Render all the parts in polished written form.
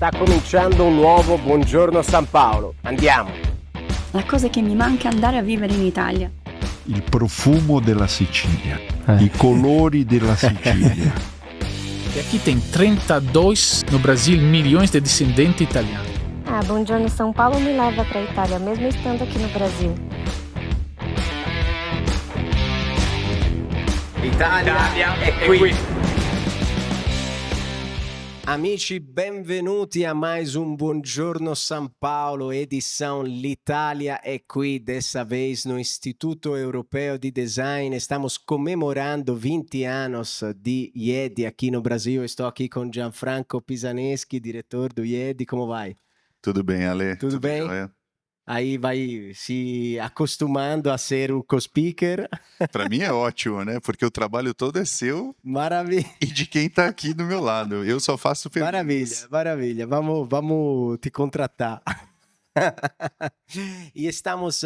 sta cominciando un nuovo Buongiorno San Paolo. Andiamo! La cosa che mi manca è andare a vivere in Italia. Il profumo della Sicilia, i colori della Sicilia. E aqui tem 32 no Brasil milhões de descendentes italianos. Buongiorno São Paulo me leva para a Itália, mesmo estando aqui no Brasil. Italia è qui! Amici, benvenuti a mais um Buongiorno São Paulo, edição L'Italia é qui, dessa vez no Instituto Europeu de Design. Estamos comemorando 20 anos de IED aqui no Brasil. Estou aqui com Gianfranco Pisaneschi, diretor do IED. Como vai? Tudo bem, Ale? Tudo bem? Jóia? Aí vai se acostumando a ser o co-speaker. Para mim é ótimo, né? Porque o trabalho todo é seu Maravilha. e de quem está aqui do meu lado. Eu só faço perguntas. Maravilha, maravilha. Vamos te contratar. E estamos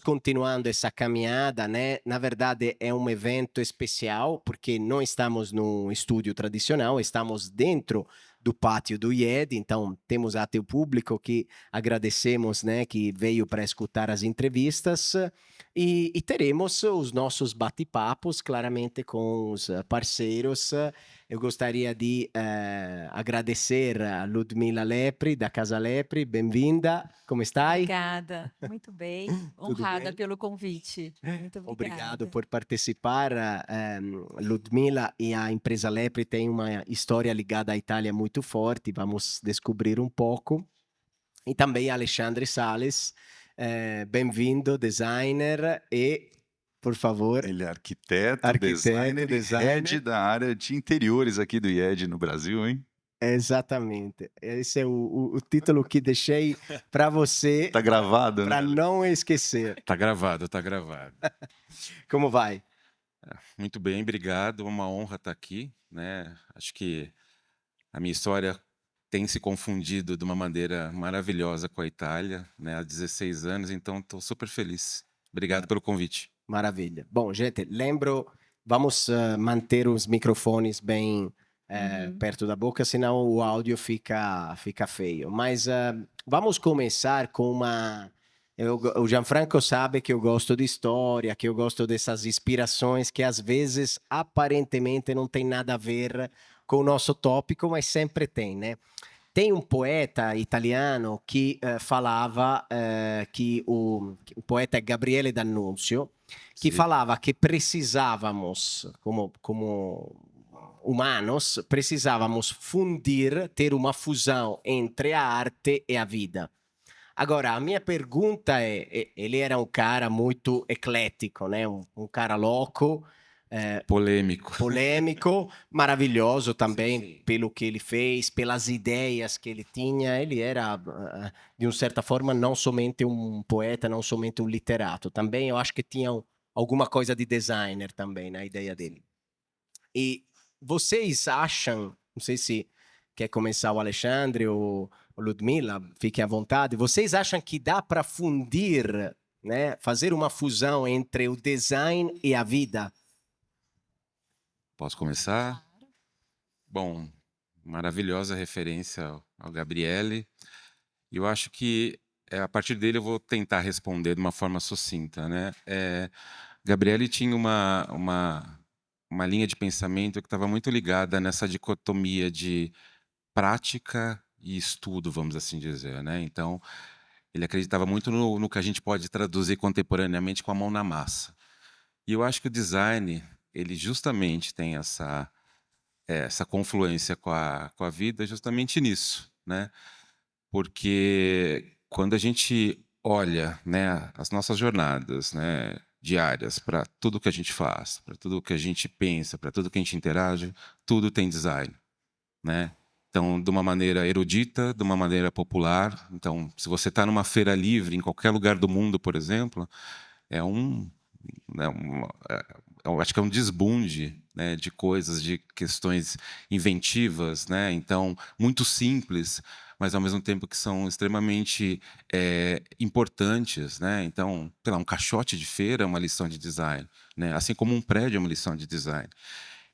continuando essa caminhada, né? Na verdade, é um evento especial, porque não estamos num estúdio tradicional, estamos dentro do pátio do IED, então temos até o público que agradecemos, né, que veio para escutar as entrevistas e teremos os nossos bate-papos, claramente, com os parceiros. Eu gostaria de agradecer a Ludmila Lepri, da Casa Lepri. Bem-vinda, como está? Obrigada, muito bem, honrada bem? pelo convite. Muito obrigada. Obrigado por participar. Ludmila e a empresa Lepri têm uma história ligada à Itália muito forte, vamos descobrir um pouco. E também Alexandre Sales, bem-vindo, designer e, por favor... Ele é arquiteto, designer, head da área de interiores aqui do IED no Brasil, hein? Exatamente. Esse é o título que deixei para você. Tá gravado, para né? não esquecer. Tá gravado, tá gravado. Como vai? Muito bem, obrigado. Uma honra estar aqui, né? Acho que a minha história tem se confundido de uma maneira maravilhosa com a Itália, né? Há 16 anos, então estou super feliz. Obrigado pelo convite. Maravilha. Bom, gente, vamos manter os microfones bem perto da boca, senão o áudio fica feio. Mas vamos começar com uma... O Gianfranco sabe que eu gosto de história, que eu gosto dessas inspirações que às vezes aparentemente não tem nada a ver com o nosso tópico, mas sempre tem, né? Tem um poeta italiano que falava que o poeta é Gabriele D'Annunzio, que falava que precisávamos, como humanos, precisávamos ter uma fusão entre a arte e a vida. Agora, a minha pergunta ele era um cara muito eclético, né? Um cara louco, polêmico, maravilhoso também, sim. Pelo que ele fez, pelas ideias que ele tinha. Ele era, de uma certa forma, não somente um poeta, não somente um literato. Também eu acho que tinha alguma coisa de designer também na ideia dele. E vocês acham, não sei se quer começar o Alexandre ou Ludmila, fiquem à vontade, vocês acham que dá para fundir, né, fazer uma fusão entre o design e a vida? Posso começar? Bom, maravilhosa referência ao Gabriele. Eu acho que a partir dele eu vou tentar responder de uma forma sucinta, né? Gabriele tinha uma linha de pensamento que estava muito ligada nessa dicotomia de prática e estudo, vamos assim dizer, né? Então, ele acreditava muito no que a gente pode traduzir contemporaneamente com a mão na massa. E eu acho que o design, ele justamente tem essa confluência com a vida justamente nisso, né? Porque quando a gente olha, né, as nossas jornadas, né, diárias, para tudo que a gente faz, para tudo que a gente pensa, para tudo que a gente interage, tudo tem design, né? Então, de uma maneira erudita, de uma maneira popular. Então, se você está numa feira livre, em qualquer lugar do mundo, por exemplo, eu acho que é um desbunde, né, de coisas, de questões inventivas, né? Então, muito simples, mas ao mesmo tempo que são extremamente importantes, né? Então, sei lá, um caixote de feira é uma lição de design, né? Assim como um prédio é uma lição de design.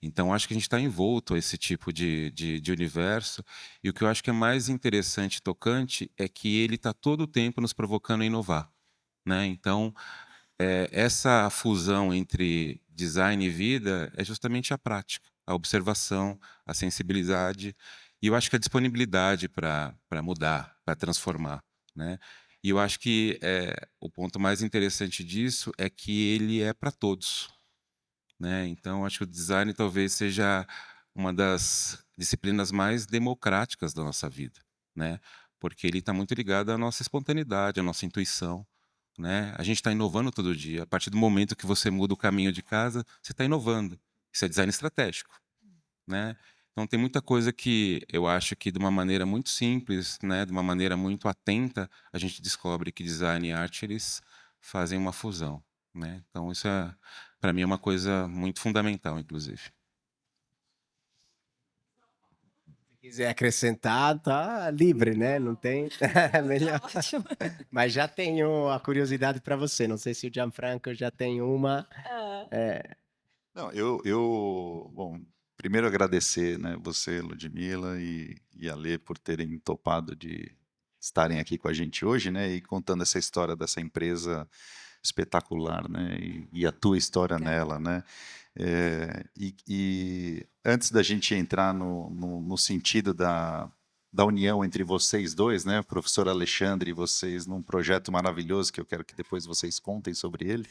Então, acho que a gente está envolto a esse tipo de universo. E o que eu acho que é mais interessante e tocante é que ele está todo o tempo nos provocando a inovar, né? Então, essa fusão entre design e vida é justamente a prática, a observação, a sensibilidade e eu acho que a disponibilidade para mudar, para transformar, né? E eu acho que o ponto mais interessante disso é que ele é para todos, né? Então, acho que o design talvez seja uma das disciplinas mais democráticas da nossa vida, né? Porque ele está muito ligado à nossa espontaneidade, à nossa intuição, né? A gente está inovando todo dia. A partir do momento que você muda o caminho de casa, você está inovando. Isso é design estratégico, né? Então tem muita coisa que eu acho que de uma maneira muito simples, né, de uma maneira muito atenta, a gente descobre que design e arte eles fazem uma fusão, né? Então isso para mim é uma coisa muito fundamental, inclusive. Se quiser acrescentar, tá livre, né? Não tem. É melhor. Ótimo. Mas já tenho a curiosidade para você. Não sei se o Gianfranco já tem uma. Não, bom, primeiro agradecer, né, você, Ludmila e a Lê por terem topado de estarem aqui com a gente hoje, né, e contando essa história dessa empresa espetacular, né, e a tua história nela, né. E antes da gente entrar no sentido da união entre vocês dois, né, o professor Alexandre e vocês, num projeto maravilhoso que eu quero que depois vocês contem sobre ele,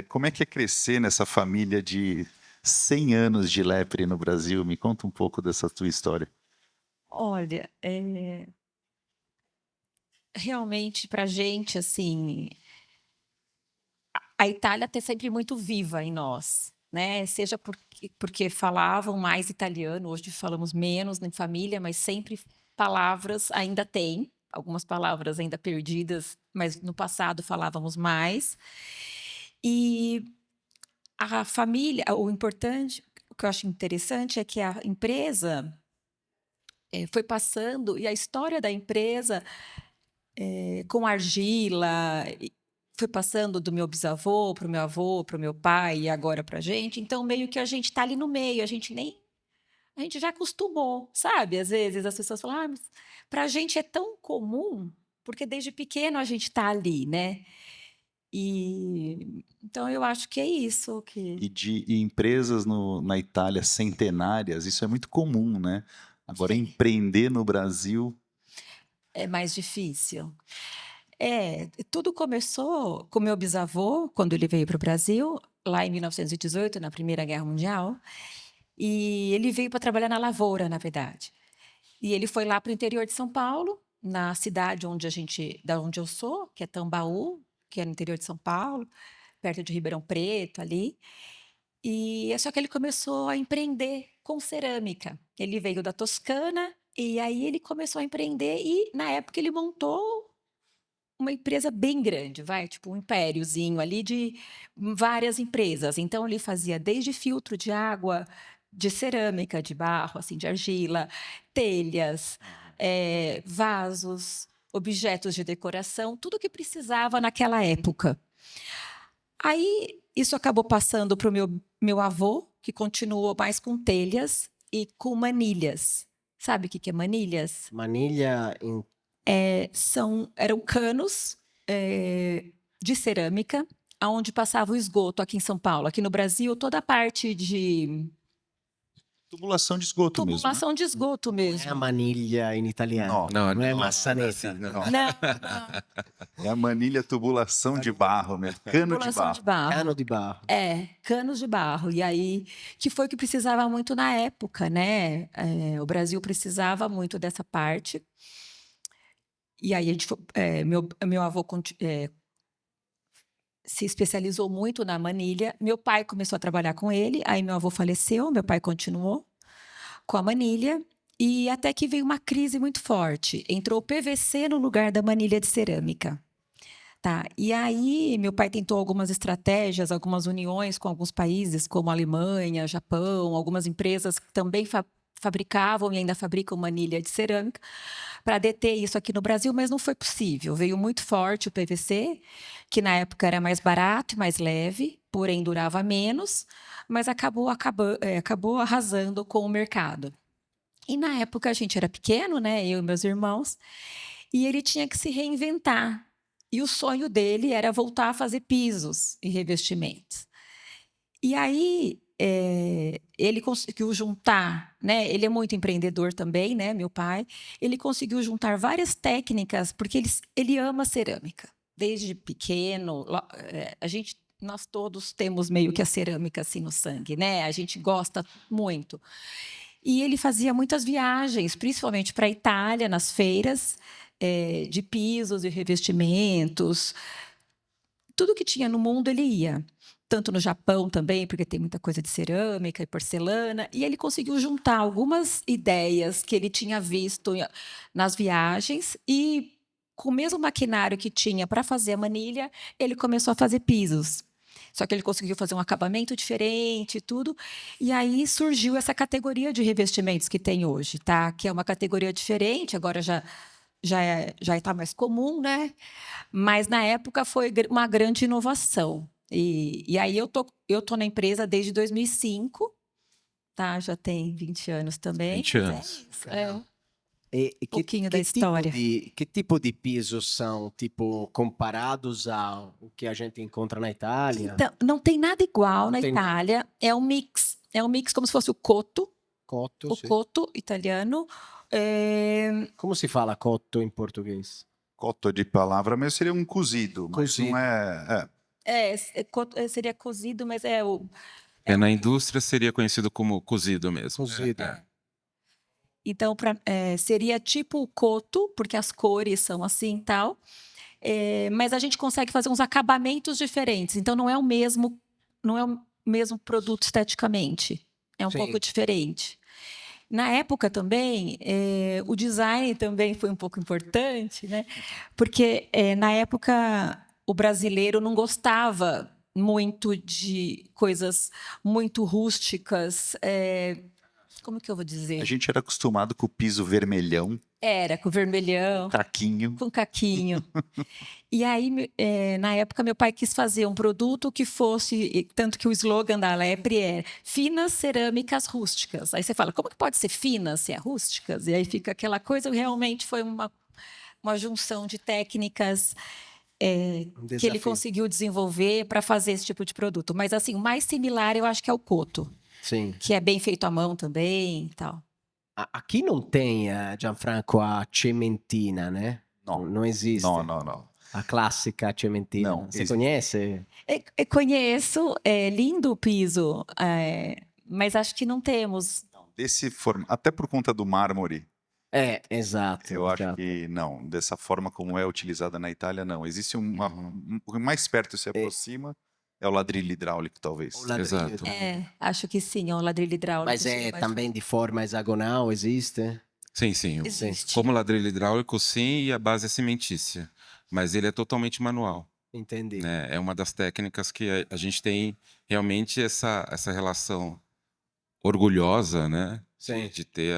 como é que é crescer nessa família de 100 anos de Lepre no Brasil? Me conta um pouco dessa tua história. Olha, realmente para a gente, assim, a Itália está sempre muito viva em nós, né? Seja porque falavam mais italiano, hoje falamos menos em família, mas sempre palavras ainda tem, algumas palavras ainda perdidas, mas no passado falávamos mais. E a família, o importante, o que eu acho interessante é que a empresa foi passando, e a história da empresa com argila foi passando do meu bisavô para o meu avô, para o meu pai e agora para a gente. Então, meio que a gente está ali no meio, a gente já acostumou, sabe? Às vezes as pessoas falam, mas para a gente é tão comum, porque desde pequeno a gente está ali, né? E então eu acho que é isso que. E empresas na Itália centenárias, isso é muito comum, né? Agora, empreender no Brasil É mais difícil. Tudo começou com meu bisavô, quando ele veio para o Brasil, lá em 1918, na Primeira Guerra Mundial. E ele veio para trabalhar na lavoura, na verdade. E ele foi lá para o interior de São Paulo, na cidade da onde eu sou, que é Tambaú, que é no interior de São Paulo, perto de Ribeirão Preto, ali. E é só que ele começou a empreender com cerâmica. Ele veio da Toscana e aí ele começou a empreender e, na época, ele montou uma empresa bem grande, tipo um impériozinho ali de várias empresas. Então, ele fazia desde filtro de água, de cerâmica, de barro, assim, de argila, telhas, vasos, objetos de decoração, tudo que precisava naquela época. Aí, isso acabou passando para o meu avô, que continuou mais com telhas e com manilhas. Sabe o que é manilhas? Manilha em Eram canos de cerâmica, onde passava o esgoto aqui em São Paulo. Aqui no Brasil, toda a parte de tubulação de esgoto mesmo. tubulação de esgoto Não é a mesmo. manilha in italiano. Não, Não é não, maçaneta. não. Não, É a manilha tubulação de barro mesmo. Cano de tubulação barro. de barro. Cano de barro. Canos de barro. E aí, que foi o que precisava muito na época, né? O Brasil precisava muito dessa parte. E aí, meu avô se especializou muito na manilha. Meu pai começou a trabalhar com ele, aí meu avô faleceu, meu pai continuou com a manilha, e até que veio uma crise muito forte. Entrou o PVC no lugar da manilha de cerâmica. Tá? E aí, meu pai tentou algumas estratégias, algumas uniões com alguns países, como Alemanha, Japão, algumas empresas que também fabricavam e ainda fabricam manilha de cerâmica, para deter isso aqui no Brasil, mas não foi possível. Veio muito forte o PVC, que na época era mais barato e mais leve, porém durava menos, mas acabou arrasando com o mercado. E na época a gente era pequeno, né, eu e meus irmãos, e ele tinha que se reinventar. E o sonho dele era voltar a fazer pisos e revestimentos. E aí ele conseguiu juntar, né? Ele é muito empreendedor também, né? Meu pai. Ele conseguiu juntar várias técnicas, porque ele ama cerâmica. Desde pequeno, nós todos temos meio que a cerâmica assim no sangue, né? A gente gosta muito. E ele fazia muitas viagens, principalmente para a Itália, nas feiras de pisos e revestimentos. Tudo que tinha no mundo ele ia. Tanto no Japão também, porque tem muita coisa de cerâmica e porcelana. E ele conseguiu juntar algumas ideias que ele tinha visto nas viagens e, com o mesmo maquinário que tinha para fazer a manilha, ele começou a fazer pisos. Só que ele conseguiu fazer um acabamento diferente e tudo. E aí surgiu essa categoria de revestimentos que tem hoje, tá? Que é uma categoria diferente, agora já está mais comum, né? Mas na época foi uma grande inovação. E aí eu tô na empresa desde 2005, tá? Já tem 20 anos também. 20 anos. Pouquinho da história. Que tipo de pisos são, tipo, comparados ao que a gente encontra na Itália? Então, não tem nada igual na Tem- Itália. É um mix como se fosse o cotto, Cotto, o sim. cotto italiano. Como se fala cotto em português? Cotto de palavra, mas seria um cozido. Mas Cozido. não é. Seria cozido, mas Na indústria seria conhecido como cozido mesmo. Cozido. então seria tipo o cotto, porque as cores são assim e tal. Mas a gente consegue fazer uns acabamentos diferentes. Então não é o mesmo produto esteticamente. É um Sim. pouco diferente. Na época também, o design também foi um pouco importante, né? Porque na época o brasileiro não gostava muito de coisas muito rústicas. Como que eu vou dizer? A gente era acostumado com o piso vermelhão, Era com vermelhão, caquinho. com caquinho. E aí, na época, meu pai quis fazer um produto que fosse... Tanto que o slogan da Lepre é finas cerâmicas rústicas. Aí você fala, como que pode ser finas se é rústicas? E aí fica aquela coisa, realmente foi uma junção de técnicas que ele conseguiu desenvolver para fazer esse tipo de produto. Mas, assim, o mais similar eu acho que é o cotto, Sim. que é bem feito à mão também e tal. Aqui não tem, Gianfranco, a cementina, né? Não. Não existe. Não. A clássica cementina. Não, Você existe. conhece? Conheço, é lindo o piso, mas acho que não temos. Desse forma, até por conta do mármore, Exato. eu acho exato. que não. Dessa forma como é utilizada na Itália, não. Existe o mais perto se aproxima é o ladrilho hidráulico, talvez. O ladrilho. Exato. Acho que sim, é um ladrilho hidráulico. Mas também de forma hexagonal, existe? Sim. Existe. Como ladrilho hidráulico, sim, e a base é cimentícia. Mas ele é totalmente manual. Entendi. Né? É uma das técnicas que a gente tem realmente essa relação orgulhosa, né? Sim. De ter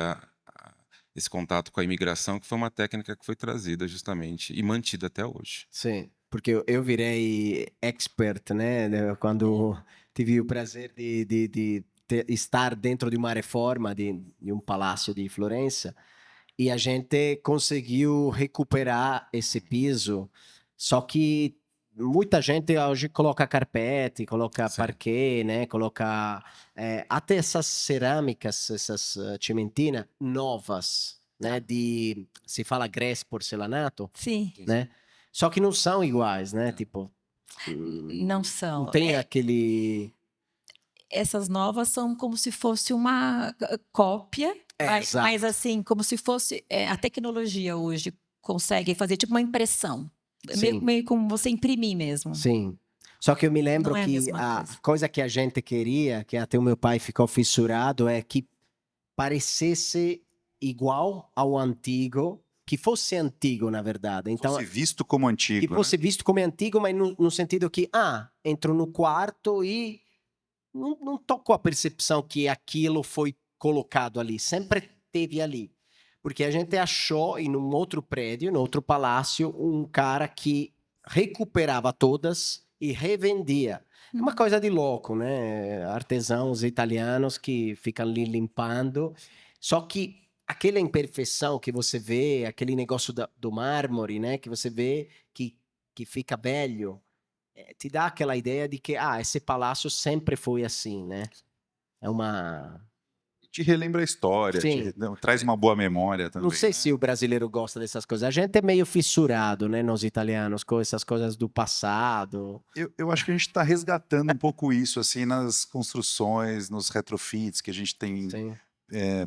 esse contato com a imigração, que foi uma técnica que foi trazida justamente e mantida até hoje. Sim, porque eu virei expert, né? Quando tive o prazer de estar dentro de uma reforma de um palácio de Florença, e a gente conseguiu recuperar esse piso, só que muita gente hoje coloca carpete, coloca Sim. parquet, né? Coloca até essas cerâmicas, essas cimentina novas, né? Se fala grés porcelanato, Sim, né? Só que não são iguais, né? Tipo, não são. não tem aquele... Essas novas são como se fosse uma cópia, exato. mas assim, como se fosse a tecnologia hoje consegue fazer tipo uma impressão. Sim. Meio como você imprimir mesmo. Sim. Só que eu me lembro Não é a que mesma a coisa. coisa que a gente queria, que até o meu pai ficou fissurado, é que parecesse igual ao antigo, que fosse antigo, na verdade. Então, Fosse visto como antigo. que fosse visto como antigo, mas no sentido que, entro no quarto e não tô com a percepção que aquilo foi colocado ali, sempre teve ali. Porque a gente achou em um outro prédio, em outro palácio, um cara que recuperava todas e revendia. É uma coisa de louco, né? Artesãos italianos que ficam ali limpando. Só que aquela imperfeição que você vê, aquele negócio do mármore, né? Que você vê que fica velho, te dá aquela ideia de que esse palácio sempre foi assim, né? É uma... Te relembra a história, Sim. traz uma boa memória também. Não sei né? se o brasileiro gosta dessas coisas. A gente é meio fissurado, né, nós italianos, com essas coisas do passado. Eu acho que a gente está resgatando um pouco isso assim nas construções, nos retrofits que a gente tem Sim.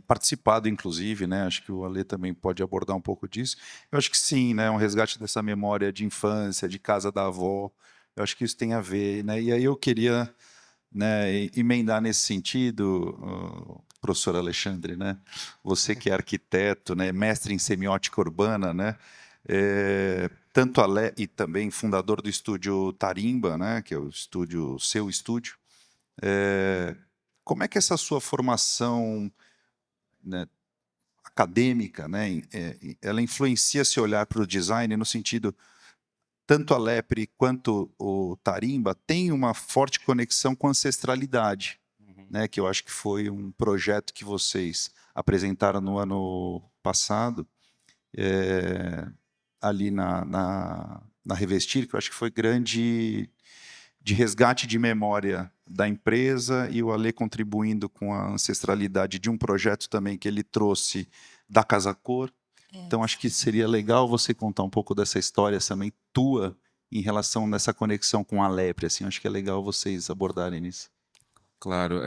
participado, inclusive, né? Acho que o Ale também pode abordar um pouco disso. Eu acho que sim, né? Um resgate dessa memória de infância, de casa da avó. Eu acho que isso tem a ver, né? E aí eu queria, né, emendar nesse sentido, professor Alexandre, né? Você que é arquiteto, né, mestre em semiótica urbana, né? Tanto e também fundador do estúdio Tarimba, né? Que é o seu estúdio. Como é que essa sua formação, né, acadêmica, né, ela influencia esse olhar para o design no sentido tanto a Lepre quanto o Tarimba tem uma forte conexão com a ancestralidade, né, que eu acho que foi um projeto que vocês apresentaram no ano passado, ali na Revestir, que eu acho que foi grande de resgate de memória da empresa e o Ale contribuindo com a ancestralidade de um projeto também que ele trouxe da Casa Cor. Então, acho que seria legal você contar um pouco dessa história também tua em relação nessa conexão com a Lepre. Assim, acho que é legal vocês abordarem isso. Claro,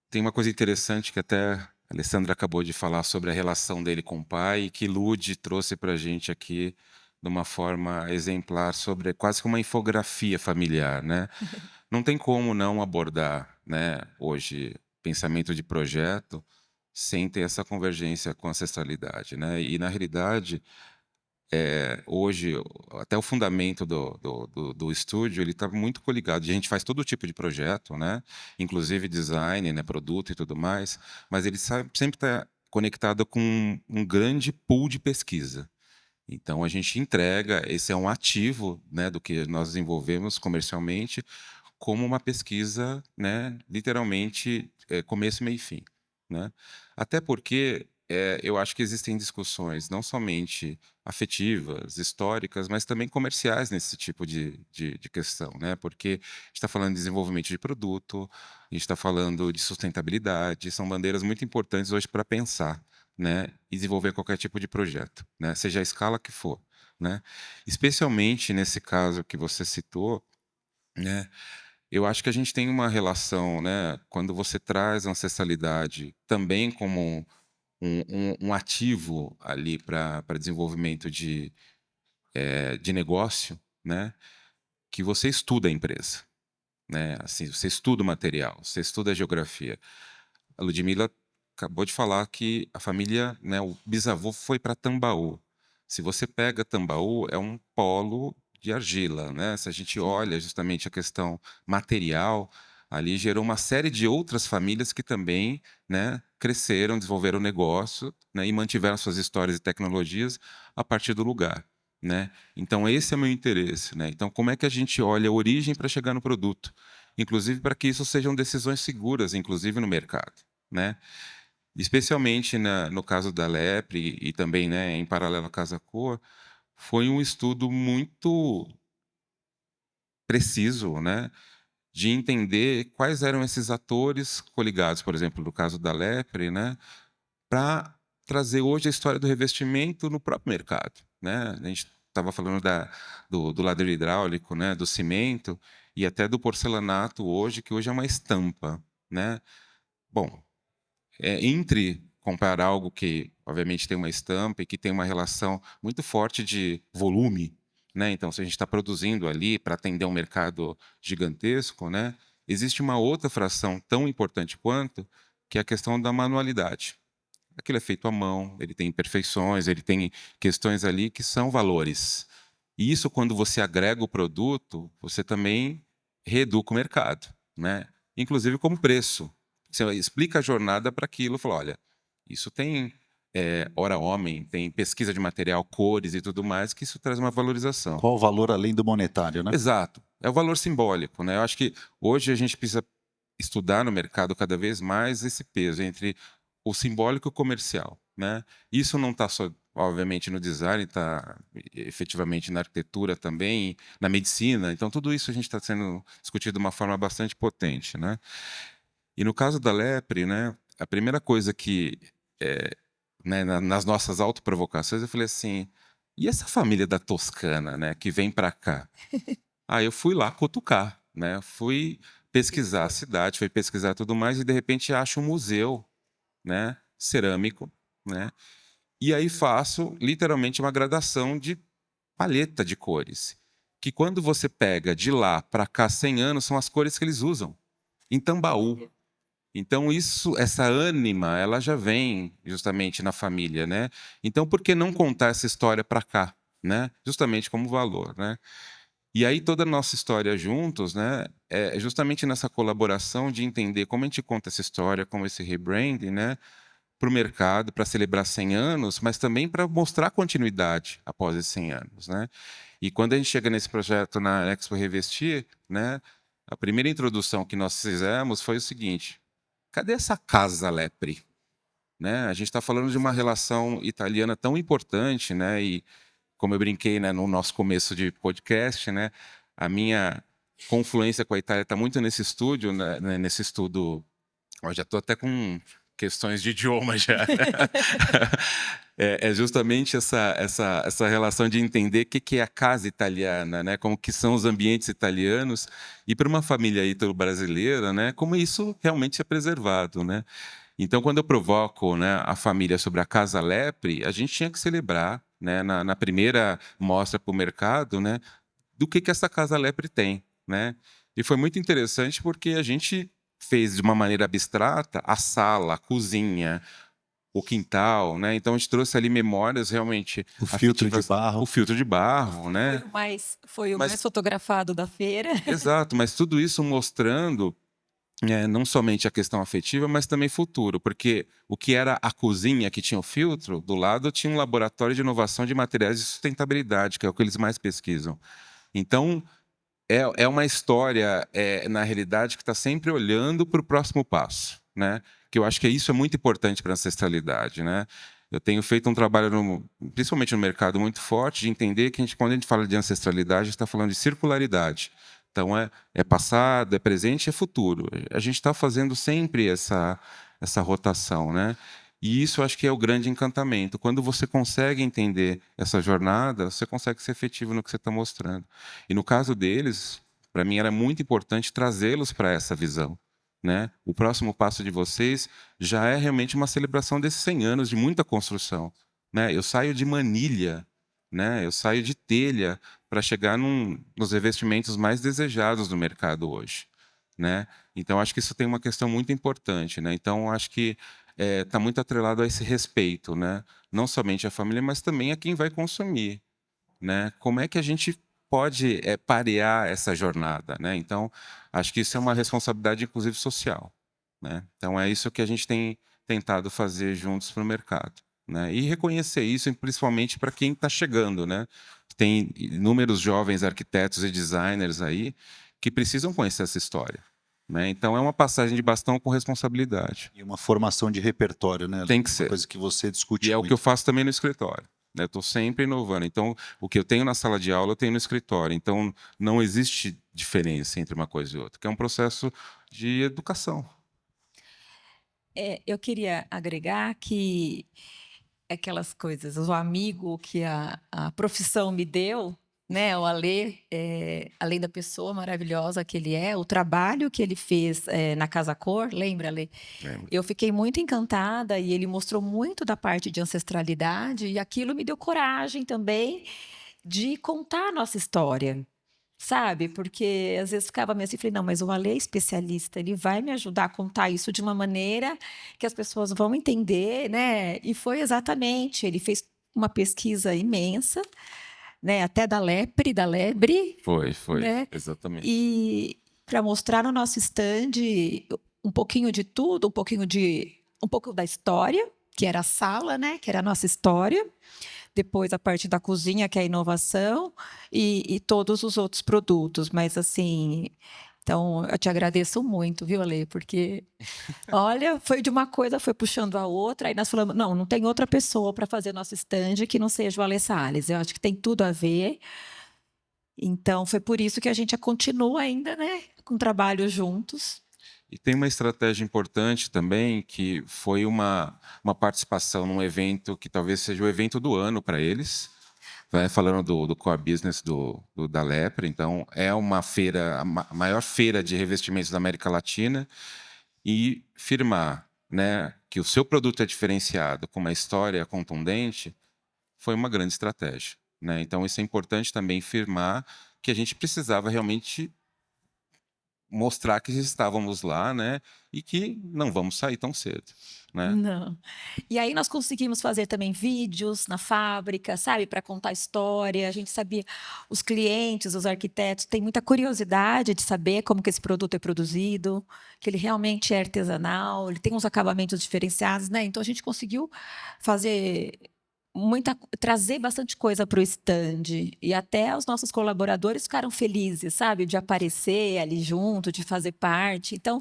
tem uma coisa interessante que até a Alessandra acabou de falar sobre a relação dele com o pai e que Lud trouxe para a gente aqui de uma forma exemplar sobre quase que uma infografia familiar, né? Não tem como não abordar, né, hoje, pensamento de projeto sem ter essa convergência com a ancestralidade, né? E, na realidade, hoje, até o fundamento do estúdio, ele está muito coligado. A gente faz todo tipo de projeto, né? Inclusive design, né, produto e tudo mais, mas ele sempre está conectado com um grande pool de pesquisa. Então, a gente entrega, esse é um ativo, né, do que nós desenvolvemos comercialmente, como uma pesquisa, né, literalmente, começo, meio e fim. Né? Até porque eu acho que existem discussões não somente afetivas, históricas, mas também comerciais nesse tipo de questão. Né? Porque a gente está falando de desenvolvimento de produto, a gente está falando de sustentabilidade, são bandeiras muito importantes hoje para pensar, né, e desenvolver qualquer tipo de projeto, né, seja a escala que for, né? Especialmente nesse caso que você citou, né, eu acho que a gente tem uma relação, né, quando você traz a ancestralidade também como um ativo ali para desenvolvimento de negócio, né, que você estuda a empresa, né, assim, você estuda o material, você estuda a geografia. A Ludmila acabou de falar que a família, né, o bisavô foi para Tambaú. Se você pega Tambaú, é um polo de argila, né? Se a gente olha justamente a questão material, ali gerou uma série de outras famílias que também, né, cresceram, desenvolveram negócio, né, e mantiveram suas histórias e tecnologias a partir do lugar. Né? Então, esse é o meu interesse. Né? Então, como é que a gente olha a origem para chegar no produto? Inclusive para que isso sejam decisões seguras, inclusive no mercado. Né? Especialmente no caso da Lepre e também, né, em paralelo à Casa Cor, foi um estudo muito preciso, né, de entender quais eram esses atores coligados, por exemplo, no caso da Lepre, né, para trazer hoje a história do revestimento no próprio mercado. Né? A gente estava falando do ladrilho hidráulico, né, do cimento e até do porcelanato hoje, que hoje é uma estampa. Né? Bom, entre comprar algo que, obviamente, tem uma estampa e que tem uma relação muito forte de volume, né? Então, se a gente está produzindo ali para atender um mercado gigantesco, né, existe uma outra fração tão importante quanto, que é a questão da manualidade. Aquilo é feito à mão, ele tem imperfeições, ele tem questões ali que são valores. E isso, quando você agrega o produto, você também reeduca o mercado, né? Inclusive como preço. Você explica a jornada para aquilo, fala, olha, isso tem hora homem, tem pesquisa de material, cores e tudo mais, que isso traz uma valorização. Qual o valor além do monetário, né? Exato. É o valor simbólico, né? Eu acho que hoje a gente precisa estudar no mercado cada vez mais esse peso entre o simbólico e o comercial, né? Isso não está só, obviamente, no design, está efetivamente na arquitetura também, na medicina. Então, tudo isso a gente está sendo discutido de uma forma bastante potente, né? E no caso da Lepre, né, a primeira coisa que, né, nas nossas autoprovocações, eu falei assim, e essa família da Toscana, né, que vem para cá? Aí eu fui lá cutucar, né? Fui pesquisar a cidade, fui pesquisar tudo mais e de repente acho um museu, né, cerâmico, né? E aí faço literalmente uma gradação de paleta de cores, que quando você pega de lá para cá 100 anos são as cores que eles usam em Tambaú. Então essa ânima, ela já vem justamente na família, né? Então por que não contar essa história para cá, né? Justamente como valor, né? E aí toda a nossa história juntos, né, é justamente nessa colaboração de entender como a gente conta essa história, como esse rebranding, né, para o mercado, para celebrar 100 anos, mas também para mostrar continuidade após esses 100 anos, né? E quando a gente chega nesse projeto na Expo Revestir, né, a primeira introdução que nós fizemos foi o seguinte: cadê essa casa Lepre? Né? A gente está falando de uma relação italiana tão importante, né? E como eu brinquei, né, no nosso começo de podcast, né, a minha confluência com a Itália está muito nesse estúdio, né, nesse estudo. Eu já estou até com questões de idioma já. É justamente essa relação de entender o que é a casa italiana, né, como que são os ambientes italianos, e para uma família ítalo-brasileira, né, como isso realmente é preservado, né? Então, quando eu provoco, né, a família sobre a Casa Lepre, a gente tinha que celebrar, né, na primeira mostra para o mercado, né, do que essa Casa Lepre tem, né? E foi muito interessante porque a gente fez de uma maneira abstrata a sala, a cozinha, o quintal, né? Então a gente trouxe ali memórias realmente O filtro de barro. o filtro de barro, né? Foi o mais fotografado da feira. Exato, mas tudo isso mostrando não somente a questão afetiva, mas também futuro, porque o que era a cozinha que tinha o filtro, do lado tinha um laboratório de inovação de materiais de sustentabilidade, que é o que eles mais pesquisam. Então, é uma história, na realidade, que está sempre olhando para o próximo passo, né? Que eu acho que isso é muito importante para a ancestralidade, né? Eu tenho feito um trabalho, principalmente no mercado, muito forte, de entender que quando a gente fala de ancestralidade, a gente está falando de circularidade. Então, é passado, é presente, é futuro. A gente está fazendo sempre essa rotação, né? E isso eu acho que é o grande encantamento. Quando você consegue entender essa jornada, você consegue ser efetivo no que você está mostrando. E no caso deles, para mim era muito importante trazê-los para essa visão, né? O próximo passo de vocês já é realmente uma celebração desses 100 anos de muita construção, né? Eu saio de manilha, né? Eu saio de telha para chegar nos revestimentos mais desejados do mercado hoje, né? Então acho que isso tem uma questão muito importante, né? Então acho que está muito atrelado a esse respeito, né? Não somente à família, mas também a quem vai consumir, né? Como é que a gente pode parear essa jornada, né? Então acho que isso é uma responsabilidade, inclusive social, né? Então é isso que a gente tem tentado fazer juntos para o mercado, né? E reconhecer isso, principalmente para quem está chegando, né? Tem inúmeros jovens arquitetos e designers aí que precisam conhecer essa história, né? Então é uma passagem de bastão com responsabilidade. E uma formação de repertório, né? Tem que ser. Uma coisa que você discute E é muito. o que eu faço também no escritório, né? Eu estou sempre inovando. Então, o que eu tenho na sala de aula, eu tenho no escritório. Então, não existe diferença entre uma coisa e outra, que é um processo de educação. Eu queria agregar que aquelas coisas, o amigo que a profissão me deu, né? O Alê, além da pessoa maravilhosa que ele é, o trabalho que ele fez na Casa Cor, lembra, Alê? Lembro. Eu fiquei muito encantada e ele mostrou muito da parte de ancestralidade e aquilo me deu coragem também de contar a nossa história, sabe? Porque às vezes ficava meio assim, falei, não, mas o Alê é especialista, ele vai me ajudar a contar isso de uma maneira que as pessoas vão entender, né? E foi exatamente, ele fez uma pesquisa imensa, né? Até da lebre, Foi, né? exatamente. E para mostrar no nosso stand um pouquinho de tudo, um pouco da história, que era a sala, né? Que era a nossa história. Depois a parte da cozinha, que é a inovação, e todos os outros produtos. Mas assim, então eu te agradeço muito, viu, Ale? Porque, olha, foi de uma coisa, foi puxando a outra, aí nós falamos, não tem outra pessoa para fazer nosso stand que não seja o Ale Salles. Eu acho que tem tudo a ver. Então, foi por isso que a gente continua ainda, né, com trabalho juntos. E tem uma estratégia importante também, que foi uma participação num evento que talvez seja o evento do ano para eles, né? Falando do core business da Lepre. Então, é uma feira, a maior feira de revestimentos da América Latina, e firmar, né, que o seu produto é diferenciado, com uma história contundente, foi uma grande estratégia, né? Então, isso é importante também firmar que a gente precisava realmente mostrar que estávamos lá, né? E que não vamos sair tão cedo, né? Não. E aí nós conseguimos fazer também vídeos na fábrica, sabe, para contar história. A gente sabia, os clientes, os arquitetos têm muita curiosidade de saber como que esse produto é produzido, que ele realmente é artesanal, ele tem uns acabamentos diferenciados, né? Então a gente conseguiu fazer trazer bastante coisa para o stand, e até os nossos colaboradores ficaram felizes, sabe, de aparecer ali junto, de fazer parte. Então,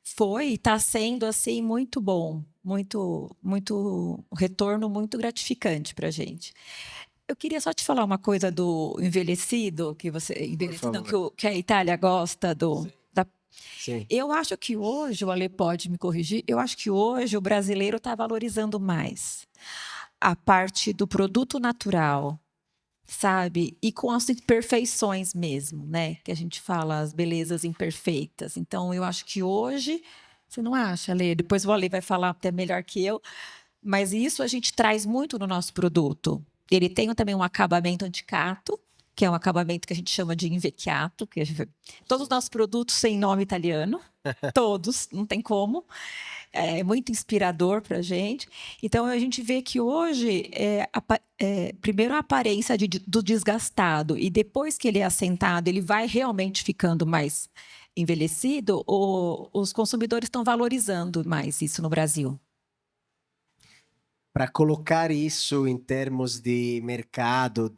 foi e está sendo assim muito bom, muito um retorno muito gratificante para a gente. Eu queria só te falar uma coisa do envelhecido, que a Itália gosta do. Sim. Eu acho que hoje, o Ale pode me corrigir, eu acho que hoje o brasileiro está valorizando mais a parte do produto natural, sabe? E com as imperfeições mesmo, né? Que a gente fala, as belezas imperfeitas. Então, eu acho que hoje, você não acha, Ale? Depois o Ale vai falar até melhor que eu, mas isso a gente traz muito no nosso produto. Ele tem também um acabamento anticato, que é um acabamento que a gente chama de invecchiato, todos os nossos produtos têm nome italiano, todos, não tem como. É muito inspirador para a gente. Então, a gente vê que hoje, primeiro a aparência do desgastado, e depois que ele é assentado, ele vai realmente ficando mais envelhecido, os consumidores estão valorizando mais isso no Brasil. Para colocar isso em termos de mercado,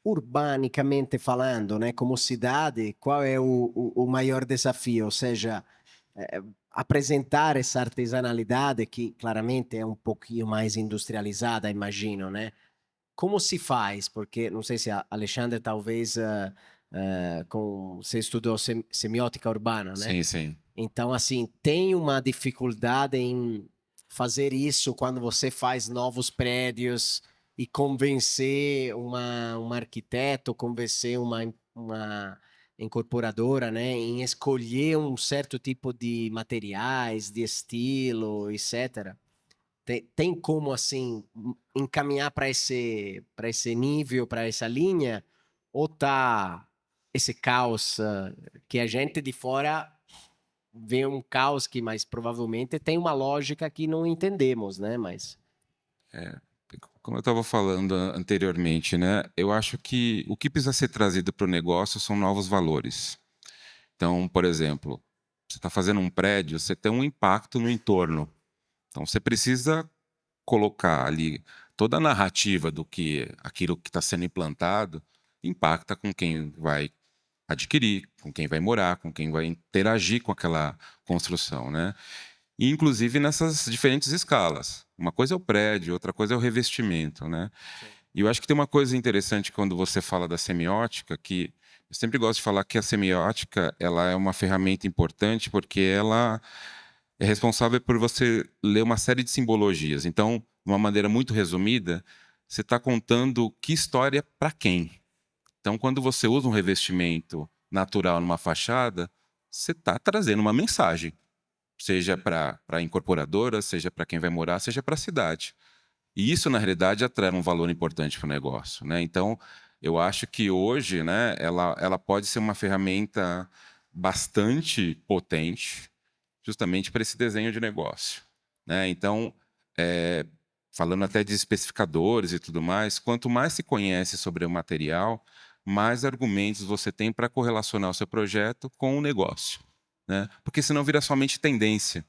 urbanicamente falando, né, como cidade, qual é o maior desafio? Ou seja, apresentar essa artesanalidade, que claramente é um pouquinho mais industrializada, imagino, né? Como se faz? Porque, não sei se a Alexandre talvez você estudou semiótica urbana, né? Sim, sim. Então, assim, tem uma dificuldade em fazer isso quando você faz novos prédios e convencer um arquiteto, convencer uma incorporadora, né, em escolher um certo tipo de materiais, de estilo, etc. Tem como, assim, encaminhar para esse nível, para essa linha, ou tá esse caos que a gente de fora vê um caos que, mas provavelmente tem uma lógica que não entendemos, né? Mas como eu estava falando anteriormente, né? Eu acho que o que precisa ser trazido para o negócio são novos valores. Então, por exemplo, você está fazendo um prédio, você tem um impacto no entorno. Então, você precisa colocar ali toda a narrativa do que aquilo que está sendo implantado impacta com quem vai adquirir, com quem vai morar, com quem vai interagir com aquela construção, né? E, inclusive, nessas diferentes escalas. Uma coisa é o prédio, outra coisa é o revestimento, né? Sim. E eu acho que tem uma coisa interessante quando você fala da semiótica, que eu sempre gosto de falar que a semiótica ela é uma ferramenta importante porque ela é responsável por você ler uma série de simbologias. Então, de uma maneira muito resumida, você está contando que história para quem. Então, quando você usa um revestimento natural numa fachada, você está trazendo uma mensagem, seja para a incorporadora, seja para quem vai morar, seja para a cidade. E isso, na realidade, atrai um valor importante para o negócio, né? Então, eu acho que hoje, né, ela pode ser uma ferramenta bastante potente, justamente para esse desenho de negócio, né? Então, falando até de especificadores e tudo mais, quanto mais se conhece sobre o material, mais argumentos você tem para correlacionar o seu projeto com o negócio, né? Porque senão vira somente tendência.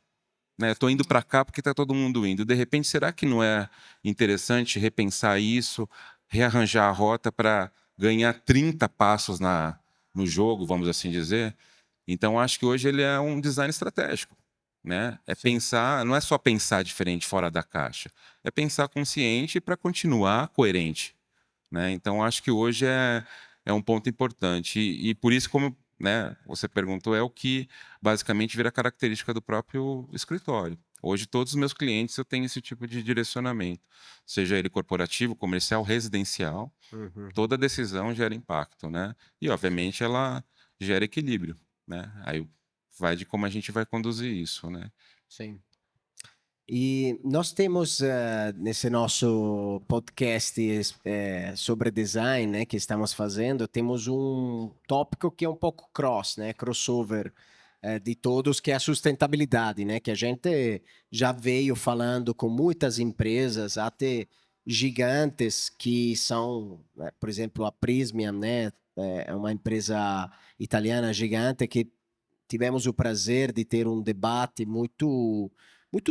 Né? Estou indo para cá porque está todo mundo indo. De repente, será que não é interessante repensar isso, rearranjar a rota para ganhar 30 passos no jogo, vamos assim dizer? Então, acho que hoje ele é um design estratégico. Né? É pensar, não é só pensar diferente fora da caixa, é pensar consciente para continuar coerente. Né? Então, acho que hoje é um ponto importante. E por isso, como né, você perguntou, é o que basicamente vira característica do próprio escritório. Hoje, todos os meus clientes eu tenho esse tipo de direcionamento, seja ele corporativo, comercial, residencial, toda decisão gera impacto. Né? E, obviamente, ela gera equilíbrio. Né? Aí vai de como a gente vai conduzir isso. Né? Sim. E nós temos nesse nosso podcast sobre design, né, que estamos fazendo, temos um tópico que é um pouco crossover de todos, que é a sustentabilidade, né, que a gente já veio falando com muitas empresas, até gigantes que são, por exemplo, a Prysmian, né, é uma empresa italiana gigante que tivemos o prazer de ter um debate muito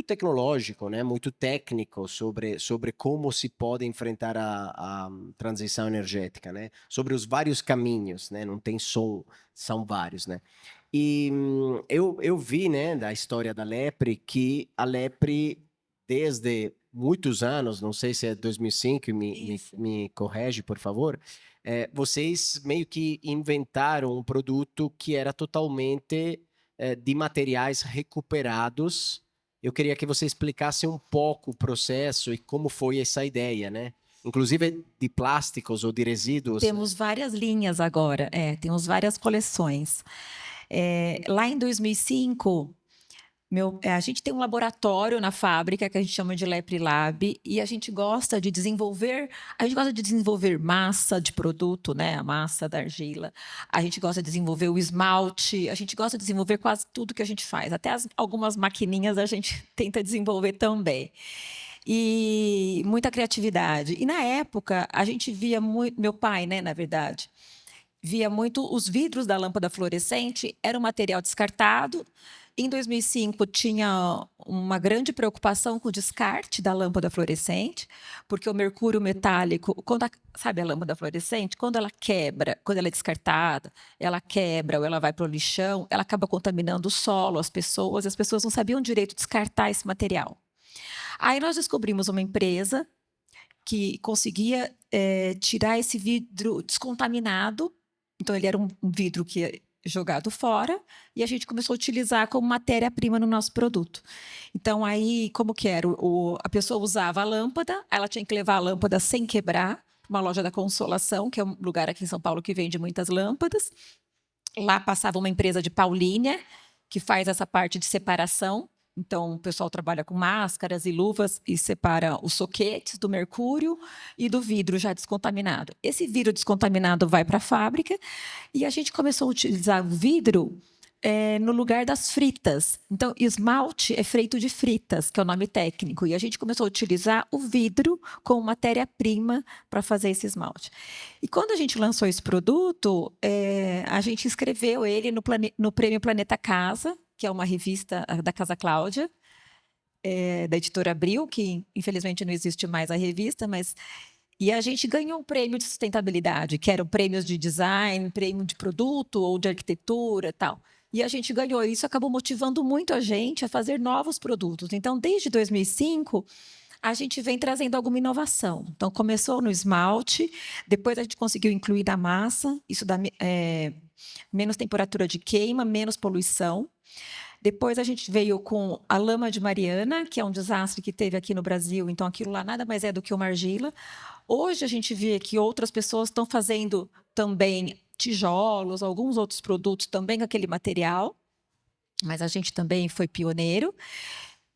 tecnológico, né? Muito técnico sobre como se pode enfrentar a transição energética, né? Sobre os vários caminhos, né? Não tem só, são vários, né? E eu vi, né, da história da Lepre, que a Lepre, desde muitos anos, não sei se é 2005, me corrige, por favor, vocês meio que inventaram um produto que era totalmente de materiais recuperados. Eu queria que você explicasse um pouco o processo e como foi essa ideia, né? Inclusive de plásticos ou de resíduos. Temos várias linhas agora, temos várias coleções. Lá em 2005, a gente tem um laboratório na fábrica que a gente chama de Lepre Lab e a gente gosta de desenvolver massa de produto, né? A massa da argila. A gente gosta de desenvolver o esmalte, a gente gosta de desenvolver quase tudo que a gente faz. Até algumas maquininhas a gente tenta desenvolver também. E muita criatividade. E na época a gente via muito, meu pai, né, na verdade, via muito os vidros da lâmpada fluorescente, era um material descartado. Em 2005, tinha uma grande preocupação com o descarte da lâmpada fluorescente, porque o mercúrio metálico, sabe a lâmpada fluorescente? Quando ela quebra, quando ela é descartada, ela quebra ou ela vai para o lixão, ela acaba contaminando o solo, as pessoas, e as pessoas não sabiam direito descartar esse material. Aí nós descobrimos uma empresa que conseguia tirar esse vidro descontaminado, então ele era um vidro que jogado fora, e a gente começou a utilizar como matéria-prima no nosso produto. Então, aí, como que era? A pessoa usava a lâmpada, ela tinha que levar a lâmpada sem quebrar, uma loja da Consolação, que é um lugar aqui em São Paulo que vende muitas lâmpadas. Lá passava uma empresa de Paulínia, que faz essa parte de separação. Então, o pessoal trabalha com máscaras e luvas e separa os soquetes do mercúrio e do vidro já descontaminado. Esse vidro descontaminado vai para a fábrica e a gente começou a utilizar o vidro no lugar das fritas. Então, esmalte é feito de fritas, que é o nome técnico. E a gente começou a utilizar o vidro como matéria-prima para fazer esse esmalte. E quando a gente lançou esse produto, a gente inscreveu ele no Prêmio Planeta Casa, que é uma revista da Casa Cláudia, da editora Abril, que infelizmente não existe mais a revista, e a gente ganhou um prêmio de sustentabilidade, que eram prêmios de design, prêmio de produto ou de arquitetura e tal. E a gente ganhou. Isso acabou motivando muito a gente a fazer novos produtos. Então, desde 2005, a gente vem trazendo alguma inovação. Então, começou no esmalte, depois a gente conseguiu incluir na massa, isso dá menos temperatura de queima, menos poluição. Depois a gente veio com a lama de Mariana, que é um desastre que teve aqui no Brasil, então aquilo lá nada mais é do que uma argila. Hoje a gente vê que outras pessoas estão fazendo também tijolos, alguns outros produtos também com aquele material, mas a gente também foi pioneiro.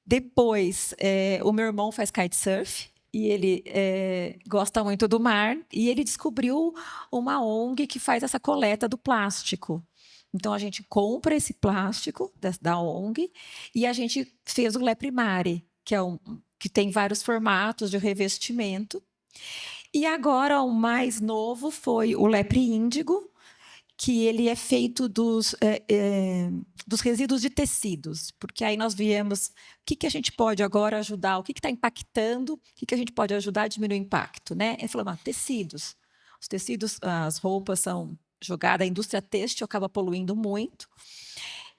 Depois, o meu irmão faz kitesurf, e ele gosta muito do mar, e ele descobriu uma ONG que faz essa coleta do plástico. Então, a gente compra esse plástico da ONG e a gente fez o Lepre Mare, que tem vários formatos de revestimento. E agora, o mais novo foi o Lepre Índigo, que ele é feito dos resíduos de tecidos, porque aí nós viemos o que a gente pode agora ajudar, o que está impactando, o que a gente pode ajudar a diminuir o impacto, né? Ele falou, tecidos. Os tecidos, as roupas são jogadas, a indústria têxtil acaba poluindo muito.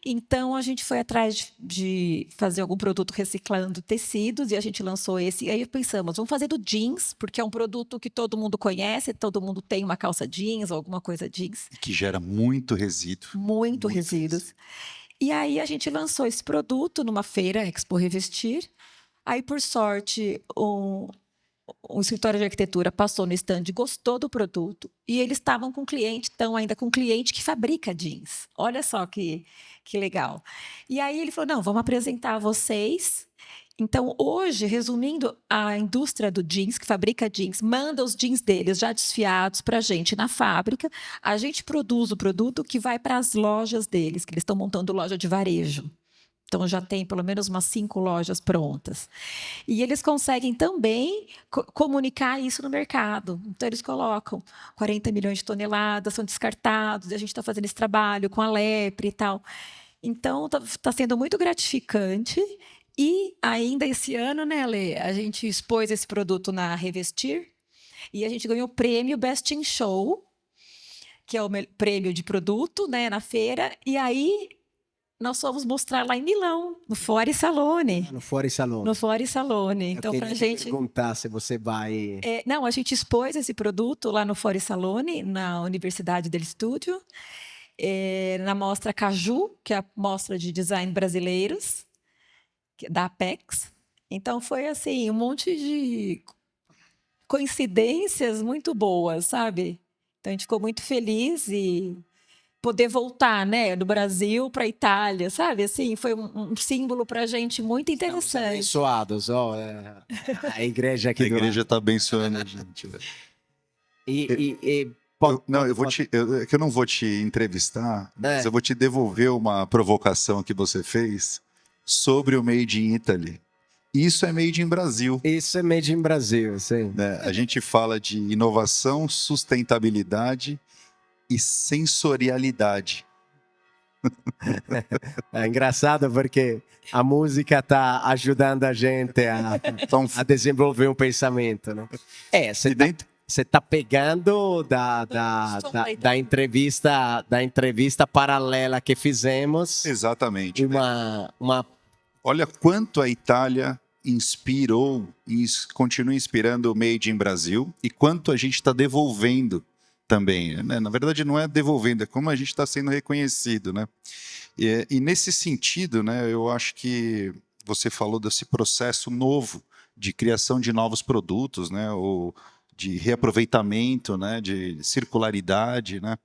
Então, a gente foi atrás de fazer algum produto reciclando tecidos e a gente lançou esse. E aí pensamos, vamos fazer do jeans, porque é um produto que todo mundo conhece, todo mundo tem uma calça jeans ou alguma coisa jeans. Que gera muito resíduo. Muito resíduos. E aí a gente lançou esse produto numa feira, Expo Revestir. Aí, por sorte, um escritório de arquitetura passou no stand, gostou do produto e eles estavam com cliente, estão ainda com cliente que fabrica jeans. Olha só que legal. E aí ele falou, não, vamos apresentar a vocês. Então, hoje, resumindo, a indústria do jeans, que fabrica jeans, manda os jeans deles já desfiados para a gente na fábrica. A gente produz o produto que vai para as lojas deles, que eles estão montando loja de varejo. Então, já tem pelo menos umas 5 lojas prontas. E eles conseguem também comunicar isso no mercado. Então, eles colocam 40 milhões de toneladas, são descartados, e a gente está fazendo esse trabalho com a Lepre e tal. Então, está sendo muito gratificante. E ainda esse ano, né, Lê, a gente expôs esse produto na Revestir e a gente ganhou o prêmio Best in Show, que é o prêmio de produto, né, na feira. E aí nós fomos mostrar lá em Milão, no Fori Salone. No Fori Salone. No Fori Salone. Então, para a gente perguntar se você vai. Não, a gente expôs esse produto lá no Fori Salone, na Universidade del Studio, na mostra Caju, que é a mostra de design brasileiros da Apex. Então foi assim, um monte de coincidências muito boas, sabe? Então a gente ficou muito feliz e poder voltar, né, do Brasil para a Itália, sabe? Assim, foi um símbolo para a gente muito interessante. Estamos abençoados, ó. A igreja aqui. A igreja está abençoando a gente. Eu não vou te entrevistar, mas eu vou te devolver uma provocação que você fez sobre o Made in Italy. Isso é Made in Brasil. Isso é Made in Brasil, sim. Né? A gente fala de inovação, sustentabilidade e sensorialidade. É engraçado porque a música está ajudando a gente a desenvolver um pensamento, né? Você está pegando da entrevista paralela que fizemos. Exatamente. Uma... Olha quanto a Itália inspirou e continua inspirando o Made in Brasil e quanto a gente está devolvendo também. Né? Na verdade, não é devolvendo, é como a gente está sendo reconhecido. Né? E nesse sentido, né, eu acho que você falou desse processo novo de criação de novos produtos, né, ou de reaproveitamento, né, de circularidade. Né?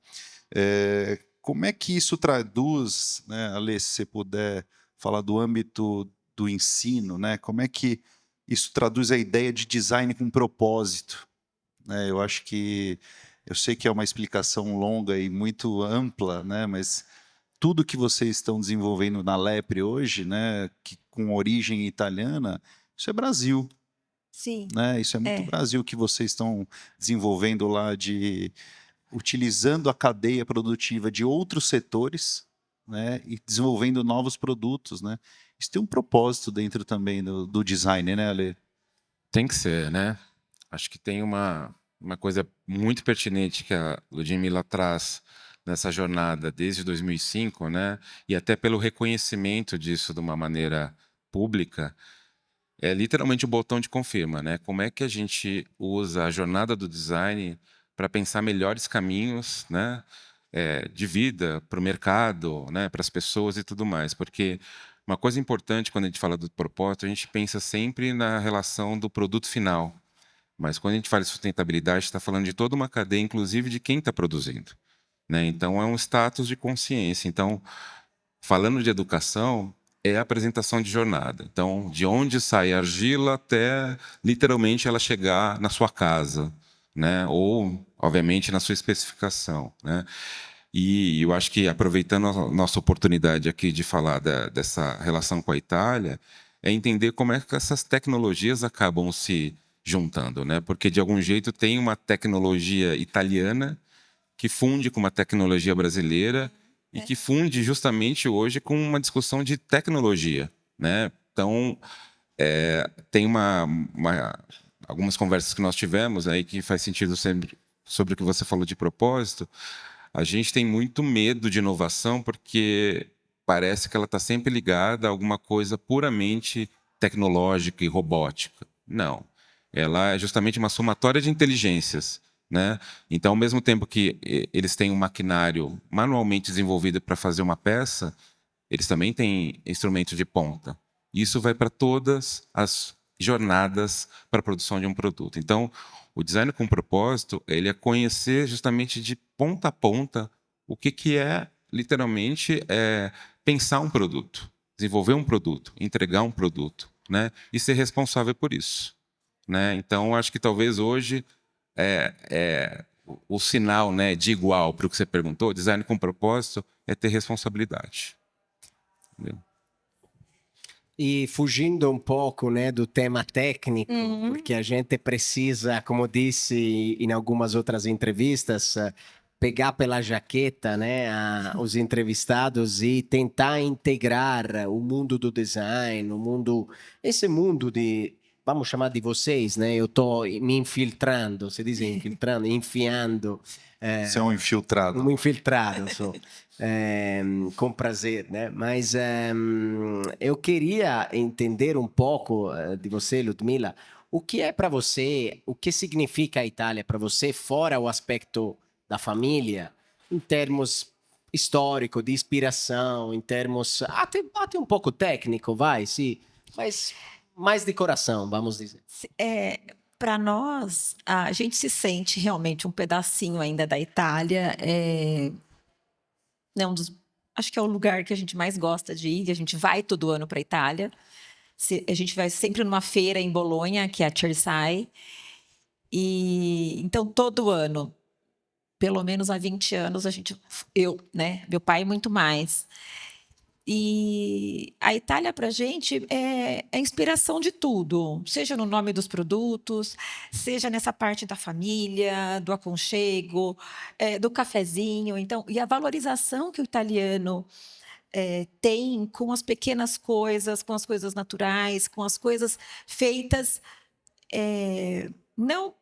Como é que isso traduz, né, Alê, se você puder falar do âmbito do ensino, né? Como é que isso traduz a ideia de design com propósito? Né? Eu acho que, eu sei que é uma explicação longa e muito ampla, né? Mas tudo que vocês estão desenvolvendo na Lepre hoje, né, com origem italiana, isso é Brasil. Sim. Né? Isso é muito Brasil que vocês estão desenvolvendo lá, utilizando a cadeia produtiva de outros setores, né, e desenvolvendo novos produtos, né? Isso tem um propósito dentro também do design, né, Ale? Tem que ser, né? Acho que tem uma coisa muito pertinente que a Ludmilla traz nessa jornada desde 2005, né? E até pelo reconhecimento disso de uma maneira pública, é literalmente o botão de confirma, né? Como é que a gente usa a jornada do design para pensar melhores caminhos, né? De vida para o mercado, né, para as pessoas e tudo mais. Porque uma coisa importante quando a gente fala do propósito, a gente pensa sempre na relação do produto final. Mas quando a gente fala de sustentabilidade, está falando de toda uma cadeia, inclusive de quem está produzindo. Né? Então, é um status de consciência. Então, falando de educação, é a apresentação de jornada. Então, de onde sai a argila até, literalmente, ela chegar na sua casa. Né? Ou, obviamente, na sua especificação. Né? E eu acho que, aproveitando a nossa oportunidade aqui de falar dessa relação com a Itália, é entender como é que essas tecnologias acabam se juntando. Né? Porque, de algum jeito, tem uma tecnologia italiana que funde com uma tecnologia brasileira e que funde justamente hoje com uma discussão de tecnologia, né? Então, tem algumas conversas que nós tivemos aí que faz sentido sempre sobre o que você falou de propósito. A gente tem muito medo de inovação porque parece que ela está sempre ligada a alguma coisa puramente tecnológica e robótica. Não. Ela é justamente uma somatória de inteligências, né? Então, ao mesmo tempo que eles têm um maquinário manualmente desenvolvido para fazer uma peça, eles também têm instrumentos de ponta. Isso vai para todas as jornadas para a produção de um produto. Então, o design com propósito, ele é conhecer justamente de ponta a ponta o que é, literalmente, pensar um produto, desenvolver um produto, entregar um produto, né? E ser responsável por isso, né? Então, acho que talvez hoje o sinal, né, de igual para o que você perguntou, design com propósito, é ter responsabilidade. Entendeu? E fugindo um pouco, né, do tema técnico, porque a gente precisa, como disse em algumas outras entrevistas, pegar pela jaqueta, né, os entrevistados e tentar integrar o mundo do design, esse mundo de, vamos chamar de vocês, né? Eu tô me infiltrando, se diz infiltrando, enfiando. Você é um infiltrado. Um infiltrado, sou. Com prazer, né? Mas eu queria entender um pouco de você, Ludmila, o que é para você, o que significa a Itália para você, fora o aspecto da família, em termos histórico, de inspiração, em termos até um pouco técnico, vai, sim, mas mais de coração, vamos dizer. Para nós, a gente se sente realmente um pedacinho ainda da Itália. Acho que é o lugar que a gente mais gosta de ir. A gente vai todo ano para a Itália. A gente vai sempre numa feira em Bolonha, que é a Cersei. E então todo ano, pelo menos há 20 anos, né, meu pai muito mais. E a Itália, para a gente, é a inspiração de tudo, seja no nome dos produtos, seja nessa parte da família, do aconchego, do cafezinho. Então, e a valorização que o italiano tem com as pequenas coisas, com as coisas naturais, com as coisas feitas, não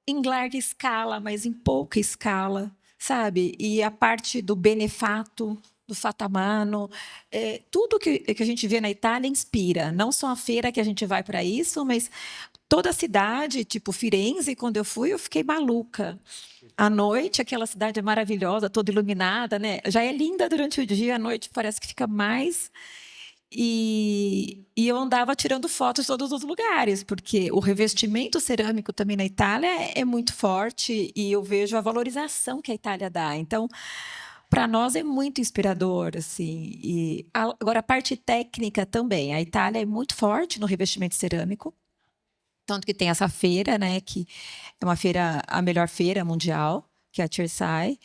em larga escala, mas em pouca escala, sabe? E a parte do benefato, do fatamano, tudo que a gente vê na Itália inspira. Não só a feira que a gente vai para isso, mas toda a cidade, tipo Firenze, quando eu fui, eu fiquei maluca. À noite, aquela cidade é maravilhosa, toda iluminada, né? Já é linda durante o dia, à noite parece que fica mais. E eu andava tirando fotos de todos os lugares, porque o revestimento cerâmico também na Itália é muito forte e eu vejo a valorização que a Itália dá. Então, para nós é muito inspirador, assim. E agora a parte técnica também. A Itália é muito forte no revestimento cerâmico, tanto que tem essa feira, né, que é uma feira, a melhor feira mundial, que é a Cersei,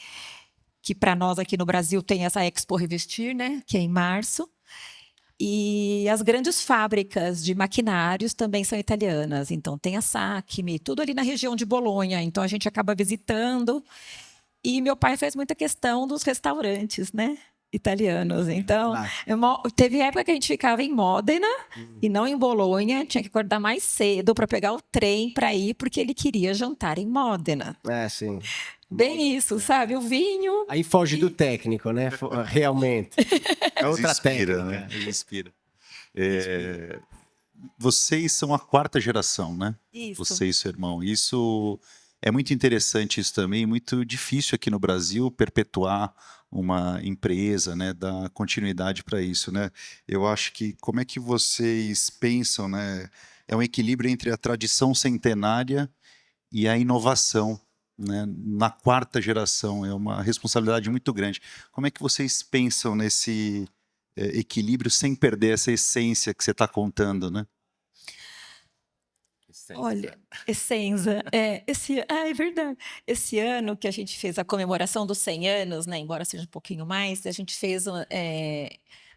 que para nós aqui no Brasil tem essa Expo Revestir, né, que é em março. E as grandes fábricas de maquinários também são italianas. Então tem a Sacmi, tudo ali na região de Bolonha. Então a gente acaba visitando. E meu pai fez muita questão dos restaurantes, né, italianos. Então, teve época que a gente ficava em Módena e não em Bolonha. Tinha que acordar mais cedo para pegar o trem para ir, porque ele queria jantar em Módena. Sim. Bem isso, sabe? O vinho... Aí foge do técnico, né? Realmente. É outra técnica. Né? Inspira. Vocês são a 4ª geração, né? Isso. Você e seu irmão. Isso é muito interessante, isso também. Muito difícil aqui no Brasil perpetuar uma empresa, né? Dar continuidade para isso, né? Eu acho que como é que vocês pensam, né? É um equilíbrio entre a tradição centenária e a inovação, né? Na 4ª geração, é uma responsabilidade muito grande. Como é que vocês pensam nesse equilíbrio sem perder essa essência que você está contando, né? Olha, Essenza, é verdade. Esse ano que a gente fez a comemoração dos 100 anos, né, embora seja um pouquinho mais, a gente fez,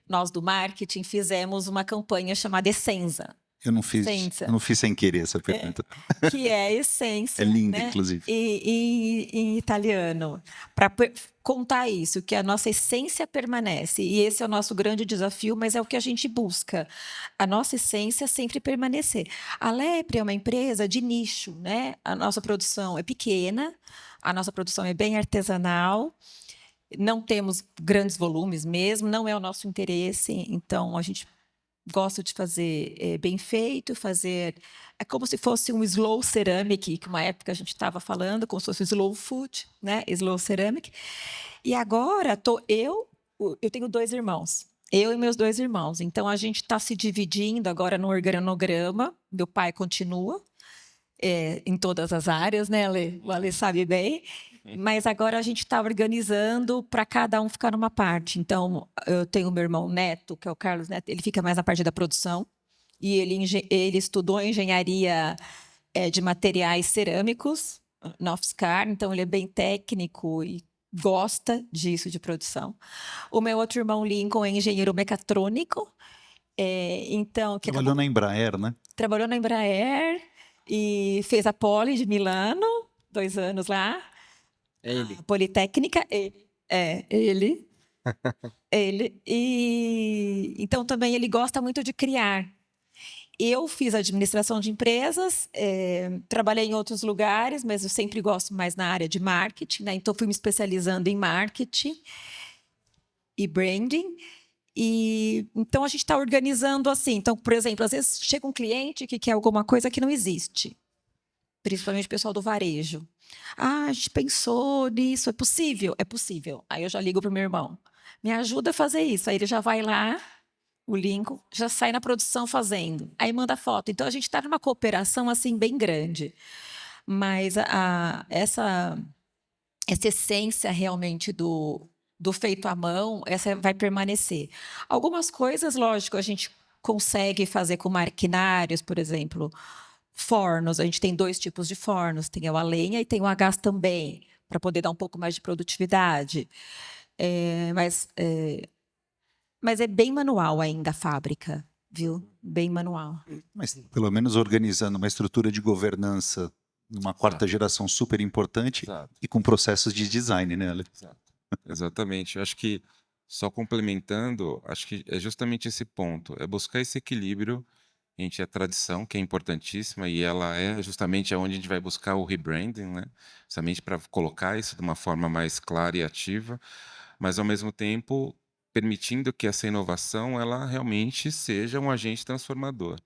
nós do marketing fizemos uma campanha chamada Essenza, Eu não fiz, Essência. eu não fiz sem querer essa pergunta. Que é essência. É linda, né? inclusive. Em italiano, para contar isso, que a nossa essência permanece. E esse é o nosso grande desafio, mas é o que a gente busca. A nossa essência sempre permanecer. A Lepre é uma empresa de nicho, né? A nossa produção é pequena, a nossa produção é bem artesanal. Não temos grandes volumes mesmo, não é o nosso interesse, então a gente gosta de fazer bem feito, fazer. É como se fosse um slow ceramic, que uma época a gente estava falando, como se fosse slow food, né? Slow ceramic. E agora eu tenho 2 irmãos. Eu e meus 2 irmãos. Então a gente está se dividindo agora no organograma. Meu pai continua em todas as áreas, né, Ale? O Ale sabe bem. Mas agora a gente está organizando para cada um ficar numa parte. Então, eu tenho meu irmão Neto, que é o Carlos Neto, ele fica mais na parte da produção. E ele estudou engenharia de materiais cerâmicos na UFSCar, então ele é bem técnico e gosta disso, de produção. O meu outro irmão Lincoln é engenheiro mecatrônico. Então, Trabalhou na Embraer, né? trabalhou na Embraer e fez a Poli de Milano, 2 anos lá. Ele. A Politécnica, ele. Ele. E então também ele gosta muito de criar. Eu fiz administração de empresas, trabalhei em outros lugares, mas eu sempre gosto mais na área de marketing, né? Então fui me especializando em marketing e branding. E então a gente está organizando assim. Então, por exemplo, às vezes chega um cliente que quer alguma coisa que não existe, principalmente o pessoal do varejo. Ah, a gente pensou nisso, é possível? É possível. Aí eu já ligo para o meu irmão. Me ajuda a fazer isso. Aí ele já vai lá, o Lincoln, já sai na produção fazendo. Aí manda foto. Então a gente está numa cooperação assim bem grande. Mas essa essência realmente do feito à mão, essa vai permanecer. Algumas coisas, lógico, a gente consegue fazer com maquinários, por exemplo, fornos. A gente tem 2 tipos de fornos, tem o a lenha e tem o a gás também, para poder dar um pouco mais de produtividade. Mas é bem manual ainda a fábrica, viu? Bem manual. Mas pelo menos organizando uma estrutura de governança numa quarta geração super importante Exato. e com processos de design, né, Ale? Exato. Exatamente. Eu acho que, só complementando, acho que é justamente esse ponto, é buscar esse equilíbrio entre a tradição, que é importantíssima, e ela é justamente onde a gente vai buscar o rebranding, né? Justamente para colocar isso de uma forma mais clara e ativa, mas, ao mesmo tempo, permitindo que essa inovação ela realmente seja um agente transformador.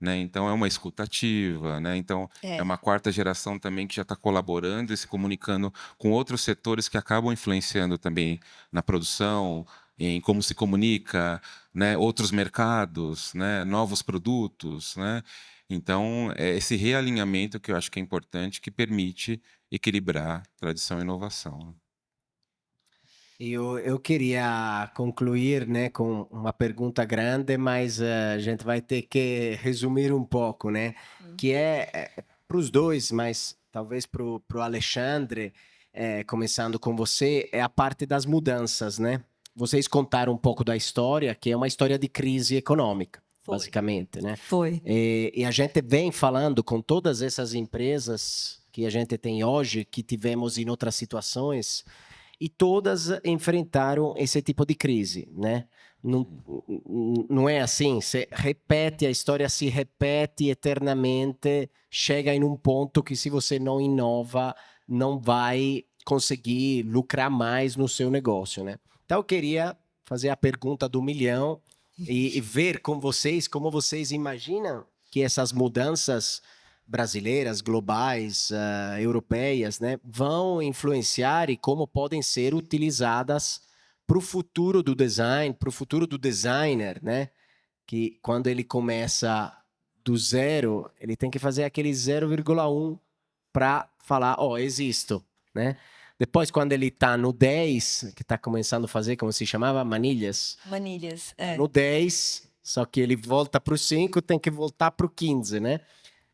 Né? Então, é uma escutativa, né? Então, é uma quarta geração também que já está colaborando e se comunicando com outros setores que acabam influenciando também na produção, em como se comunica, né? Outros mercados, né? Novos produtos. Né? Então, é esse realinhamento que eu acho que é importante, que permite equilibrar tradição e inovação. Eu queria concluir, né, com uma pergunta grande, mas a gente vai ter que resumir um pouco, né? Que para os dois, mas talvez para o Alexandre, começando com você, é a parte das mudanças, né? Vocês contaram um pouco da história, que é uma história de crise econômica, basicamente, né? Foi. E a gente vem falando com todas essas empresas que a gente tem hoje, que tivemos em outras situações, e todas enfrentaram esse tipo de crise, né? Não é assim, a história se repete eternamente, chega em um ponto que se você não inova, não vai conseguir lucrar mais no seu negócio, né? Então eu queria fazer a pergunta do milhão e ver com vocês como vocês imaginam que essas mudanças brasileiras, globais, europeias, né, vão influenciar e como podem ser utilizadas para o futuro do design, para o futuro do designer, né? Que quando ele começa do zero, ele tem que fazer aquele 0,1 para falar, existo, né? Depois, quando ele está no 10, que está começando a fazer, como se chamava, manilhas. Manilhas, No 10, só que ele volta para o 5, tem que voltar para o 15, né?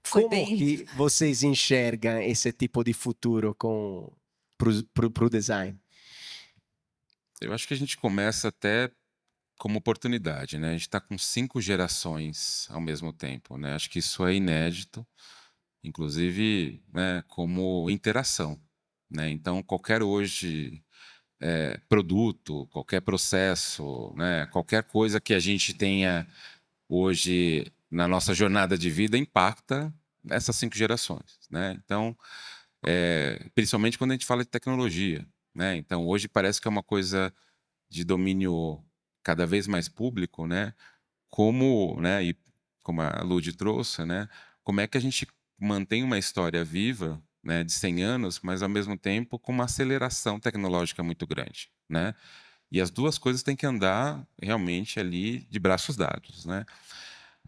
Foi Como que vocês enxergam esse tipo de futuro para o design? Eu acho que a gente começa até como oportunidade, né? A gente está com 5 gerações ao mesmo tempo, né? Acho que isso é inédito, inclusive, né, como interação, né? Então, qualquer hoje produto, qualquer processo, né, qualquer coisa que a gente tenha hoje na nossa jornada de vida impacta essas 5 gerações, né? Então, principalmente quando a gente fala de tecnologia, né? Então, hoje parece que é uma coisa de domínio cada vez mais público, né? Como, né, e como a Lud trouxe, né? Como é que a gente mantém uma história viva, né, de 100 anos, mas ao mesmo tempo com uma aceleração tecnológica muito grande, né? E as duas coisas têm que andar realmente ali de braços dados, né?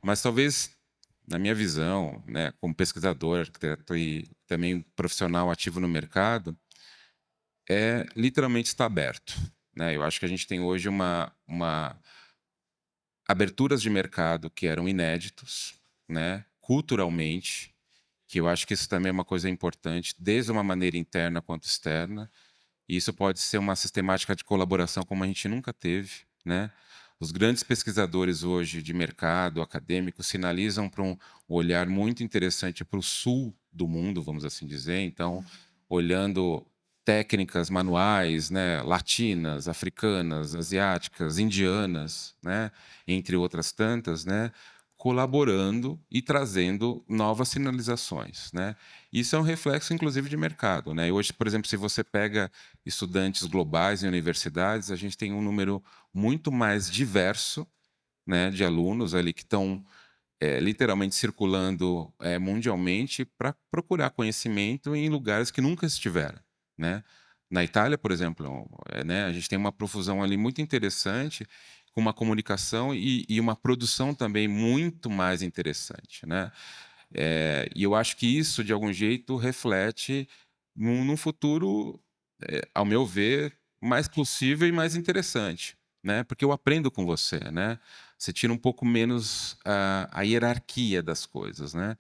Mas talvez, na minha visão, né, como pesquisador, arquiteto e também profissional ativo no mercado, é literalmente estar aberto, né? Eu acho que a gente tem hoje uma aberturas de mercado que eram inéditos, né, culturalmente, que eu acho que isso também é uma coisa importante, desde uma maneira interna quanto externa. E isso pode ser uma sistemática de colaboração como a gente nunca teve, né? Os grandes pesquisadores hoje de mercado acadêmico sinalizam para um olhar muito interessante para o sul do mundo, vamos assim dizer. Então, olhando técnicas manuais, né, latinas, africanas, asiáticas, indianas, né, entre outras tantas, né, colaborando e trazendo novas sinalizações, né? Isso é um reflexo, inclusive, de mercado, né? E hoje, por exemplo, se você pega estudantes globais em universidades, a gente tem um número muito mais diverso, né, de alunos ali que estão literalmente circulando mundialmente para procurar conhecimento em lugares que nunca estiveram, né? Na Itália, por exemplo, né, a gente tem uma profusão ali muito interessante, com uma comunicação e uma produção também muito mais interessante, né? E eu acho que isso, de algum jeito, reflete num futuro, ao meu ver, mais possível e mais interessante, né? Porque eu aprendo com você, né? Você tira um pouco menos a hierarquia das coisas, né?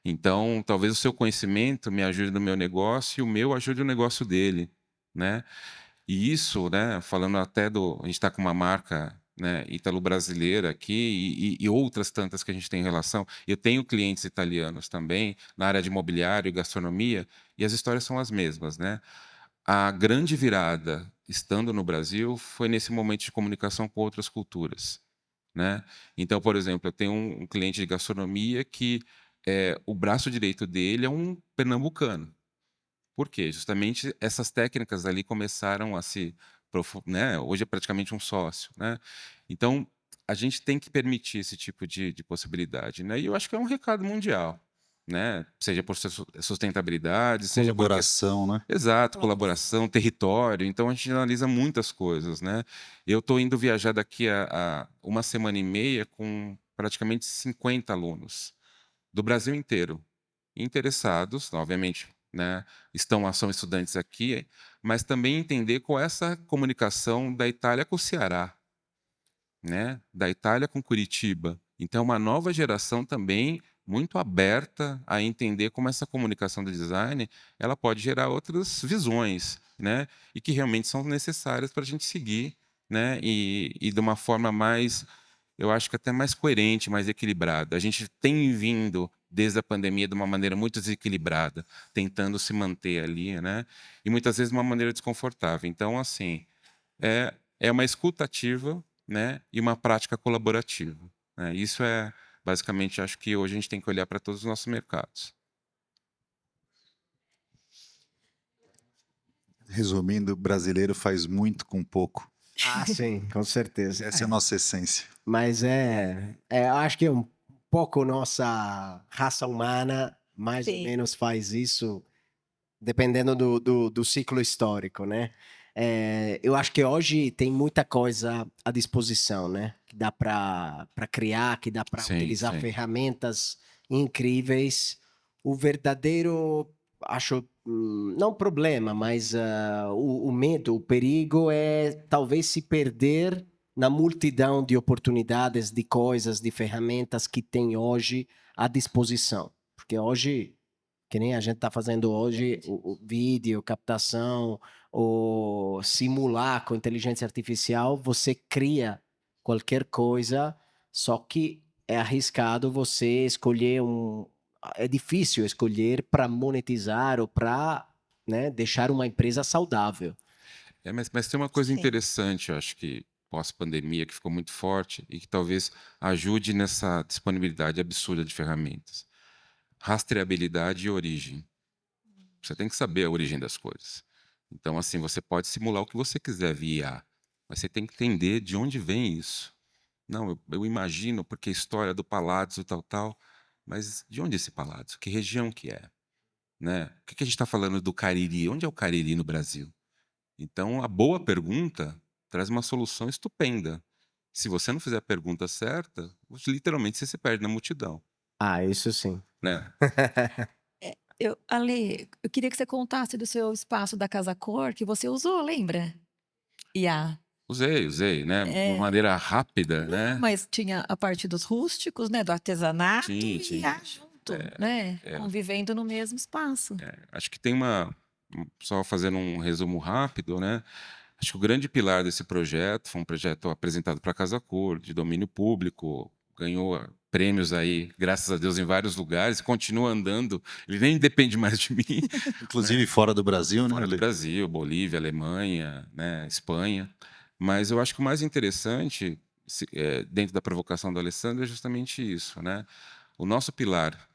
Então, talvez o seu conhecimento me ajude no meu negócio e o meu ajude o negócio dele, né? E isso, né, falando até do... A gente está com uma marca, né, ítalo-brasileira aqui e outras tantas que a gente tem em relação. Eu tenho clientes italianos também, na área de imobiliário e gastronomia, e as histórias são as mesmas, né? A grande virada, estando no Brasil, foi nesse momento de comunicação com outras culturas, né? Então, por exemplo, eu tenho um cliente de gastronomia que o braço direito dele é um pernambucano. Por quê? Justamente essas técnicas ali começaram a se né? Hoje é praticamente um sócio, né? Então, a gente tem que permitir esse tipo de possibilidade, né? E eu acho que é um recado mundial, né? Seja por sustentabilidade, seja por Colaboração, né? exato, colaboração, território. Então, a gente analisa muitas coisas, né? Eu estou indo viajar daqui a uma semana e meia com praticamente 50 alunos do Brasil inteiro, interessados, obviamente, né, são estudantes aqui, mas também entender qual é essa comunicação da Itália com o Ceará, né, da Itália com Curitiba. Então, uma nova geração também muito aberta a entender como essa comunicação do design ela pode gerar outras visões, né, e que realmente são necessárias para a gente seguir, né, e de uma forma mais, eu acho que até mais coerente, mais equilibrada. A gente tem vindo desde a pandemia de uma maneira muito desequilibrada, tentando se manter ali, né? E muitas vezes de uma maneira desconfortável. Então, assim, é uma escuta ativa, né? E uma prática colaborativa, né? Isso é, basicamente, acho que hoje a gente tem que olhar para todos os nossos mercados. Resumindo, o brasileiro faz muito com pouco. Ah, sim, com certeza. Essa é a nossa essência. Mas acho que é um pouco nossa raça humana, mais ou Sim. menos faz isso, dependendo do ciclo histórico, né? Eu acho que hoje tem muita coisa à disposição, né? Que dá para criar, que dá para Sim, utilizar sim. ferramentas incríveis. O verdadeiro, acho, não problema, mas o medo, o perigo é talvez se perder na multidão de oportunidades, de coisas, de ferramentas que tem hoje à disposição. Porque hoje, que nem a gente está fazendo hoje, o vídeo, captação, o simular com inteligência artificial, você cria qualquer coisa, só que é arriscado você escolher é difícil escolher para monetizar ou para, né, deixar uma empresa saudável. Mas tem uma coisa Sim. interessante, eu acho que pós-pandemia, que ficou muito forte e que talvez ajude nessa disponibilidade absurda de ferramentas. Rastreabilidade e origem. Você tem que saber a origem das coisas. Então, assim, você pode simular o que você quiser via IA, mas você tem que entender de onde vem isso. Não, eu imagino porque a história do Palácio tal, mas de onde é esse Palácio? Que região que é? Né? Por que a gente está falando do Cariri? Onde é o Cariri no Brasil? Então, a boa pergunta traz uma solução estupenda. Se você não fizer a pergunta certa, literalmente você se perde na multidão. Ah, isso sim. Né? Ale, eu queria que você contasse do seu espaço da Casa Cor, que você usou, lembra? IA. Usei, né? De uma maneira rápida, né? Mas tinha a parte dos rústicos, né? Do artesanato e IA junto, né? Convivendo no mesmo espaço. Acho que tem só fazendo um resumo rápido, né? Acho que o grande pilar desse projeto foi um projeto apresentado para a Casa Cor, de domínio público, ganhou prêmios aí, graças a Deus, em vários lugares, continua andando, ele nem depende mais de mim. Inclusive fora do Brasil, né? Fora do Brasil, Bolívia, Alemanha, né, Espanha. Mas eu acho que o mais interessante, dentro da provocação do Alessandro, é justamente isso, né? O nosso pilar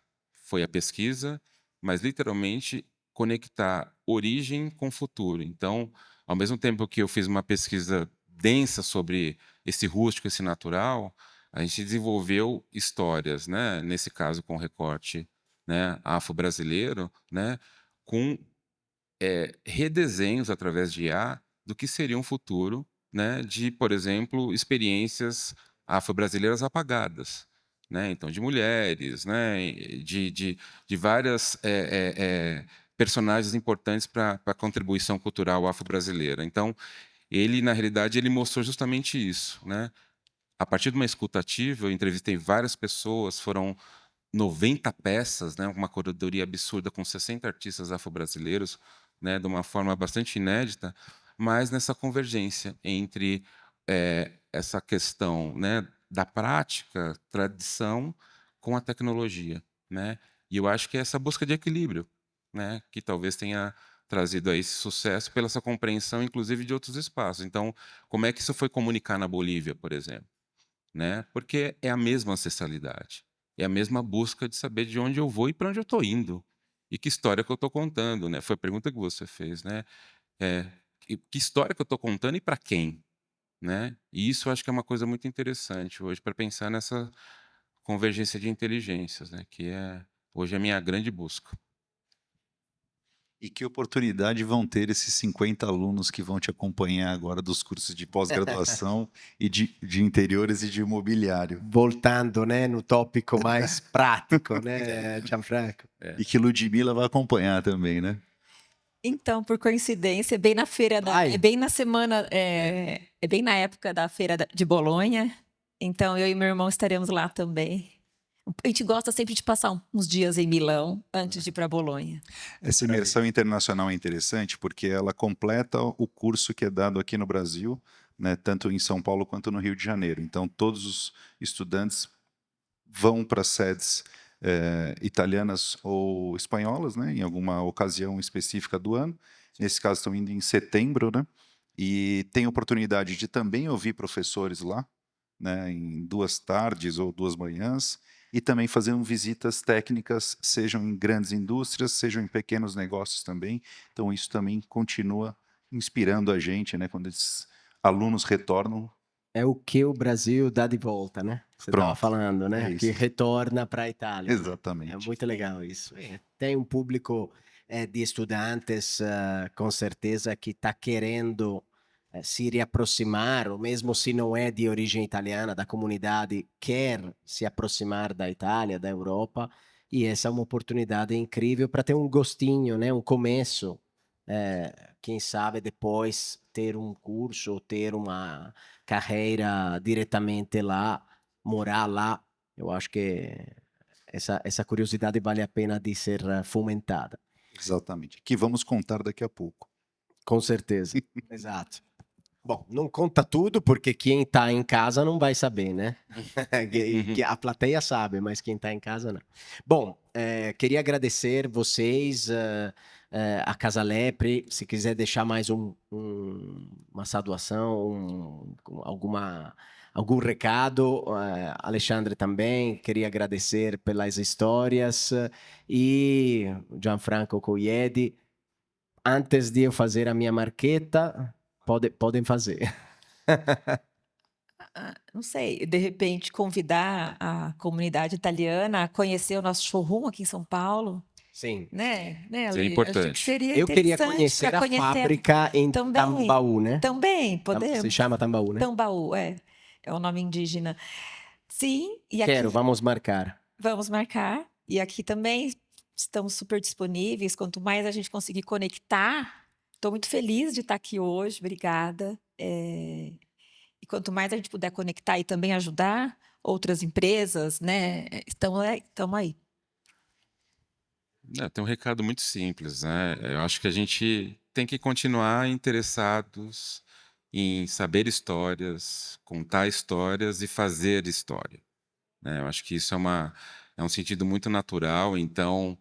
foi a pesquisa, mas literalmente conectar origem com futuro. Então, ao mesmo tempo que eu fiz uma pesquisa densa sobre esse rústico, esse natural, a gente desenvolveu histórias, né? Nesse caso com recorte, né, afro-brasileiro, né, com redesenhos através de IA do que seria um futuro, né, de, por exemplo, experiências afro-brasileiras apagadas, né, então de mulheres, né, de várias personagens importantes para a contribuição cultural afro-brasileira. Então, ele, na realidade, ele mostrou justamente isso, né? A partir de uma escuta ativa, eu entrevistei várias pessoas, foram 90 peças, né, uma curadoria absurda com 60 artistas afro-brasileiros, né, de uma forma bastante inédita, mas nessa convergência entre essa questão, né, da prática, tradição, com a tecnologia, né? E eu acho que é essa busca de equilíbrio, né, que talvez tenha trazido a esse sucesso pela essa compreensão, inclusive, de outros espaços. Então, como é que isso foi comunicar na Bolívia, por exemplo? Né? Porque é a mesma ancestralidade, é a mesma busca de saber de onde eu vou e para onde eu estou indo e que história que eu estou contando, né? Foi a pergunta que você fez, né? Que história que eu estou contando e para quem, né? E isso eu acho que é uma coisa muito interessante hoje para pensar nessa convergência de inteligências, né? Que hoje é a minha grande busca. E que oportunidade vão ter esses 50 alunos que vão te acompanhar agora dos cursos de pós-graduação e de interiores e de imobiliário? Voltando, né, no tópico mais prático, né, Gianfranco? E que Ludmila vai acompanhar também, né? Então, por coincidência, é bem na feira é bem na semana, é bem na época da feira de Bolonha. Então, eu e meu irmão estaremos lá também. A gente gosta sempre de passar uns dias em Milão antes de ir para Bolonha. Essa imersão internacional é interessante porque ela completa o curso que é dado aqui no Brasil, né, tanto em São Paulo quanto no Rio de Janeiro. Então, todos os estudantes vão para sedes italianas ou espanholas, né, em alguma ocasião específica do ano. Nesse caso, estão indo em setembro, né, e tem oportunidade de também ouvir professores lá, né, em 2 tardes ou 2 manhãs, e também fazendo visitas técnicas, sejam em grandes indústrias, sejam em pequenos negócios também. Então, isso também continua inspirando a gente, né, quando esses alunos retornam. É o que o Brasil dá de volta, né? Você estava falando, né? Que retorna para a Itália. Exatamente. É muito legal isso. Tem um público de estudantes, com certeza, que está querendo se reaproximar, ou mesmo se não é de origem italiana, da comunidade, quer se aproximar da Itália, da Europa, e essa é uma oportunidade incrível para ter um gostinho, né? Um começo. Quem sabe depois ter um curso ou ter uma carreira diretamente lá, morar lá. Eu acho que essa curiosidade vale a pena de ser fomentada. Exatamente. Que vamos contar daqui a pouco. Com certeza. Exato. Bom, não conta tudo, porque quem está em casa não vai saber, né? A plateia sabe, mas quem está em casa não. Bom, queria agradecer vocês, a Casa Lepre. Se quiser deixar mais uma saudação, algum recado, Alexandre também, queria agradecer pelas histórias. E Gianfranco Coiedi, antes de eu fazer a minha marqueta, podem fazer. Não sei, de repente convidar a comunidade italiana a conhecer o nosso showroom aqui em São Paulo, Sim. né, Isso é Ale? Acho importante. que seria Eu queria interessante conhecer pra a fábrica em também. Tambaú, né? Também, Se podemos. chama Tambaú, né? Tambaú, é o nome indígena. Sim, e aqui Quero, vamos marcar. vamos marcar. E aqui também estamos super disponíveis. Quanto mais a gente conseguir conectar, estou muito feliz de estar aqui hoje. Obrigada. E quanto mais a gente puder conectar e também ajudar outras empresas, né? Estamos aí. Tem um recado muito simples, né? Eu acho que a gente tem que continuar interessados em saber histórias, contar histórias e fazer história, né? Eu acho que isso é um sentido muito natural, então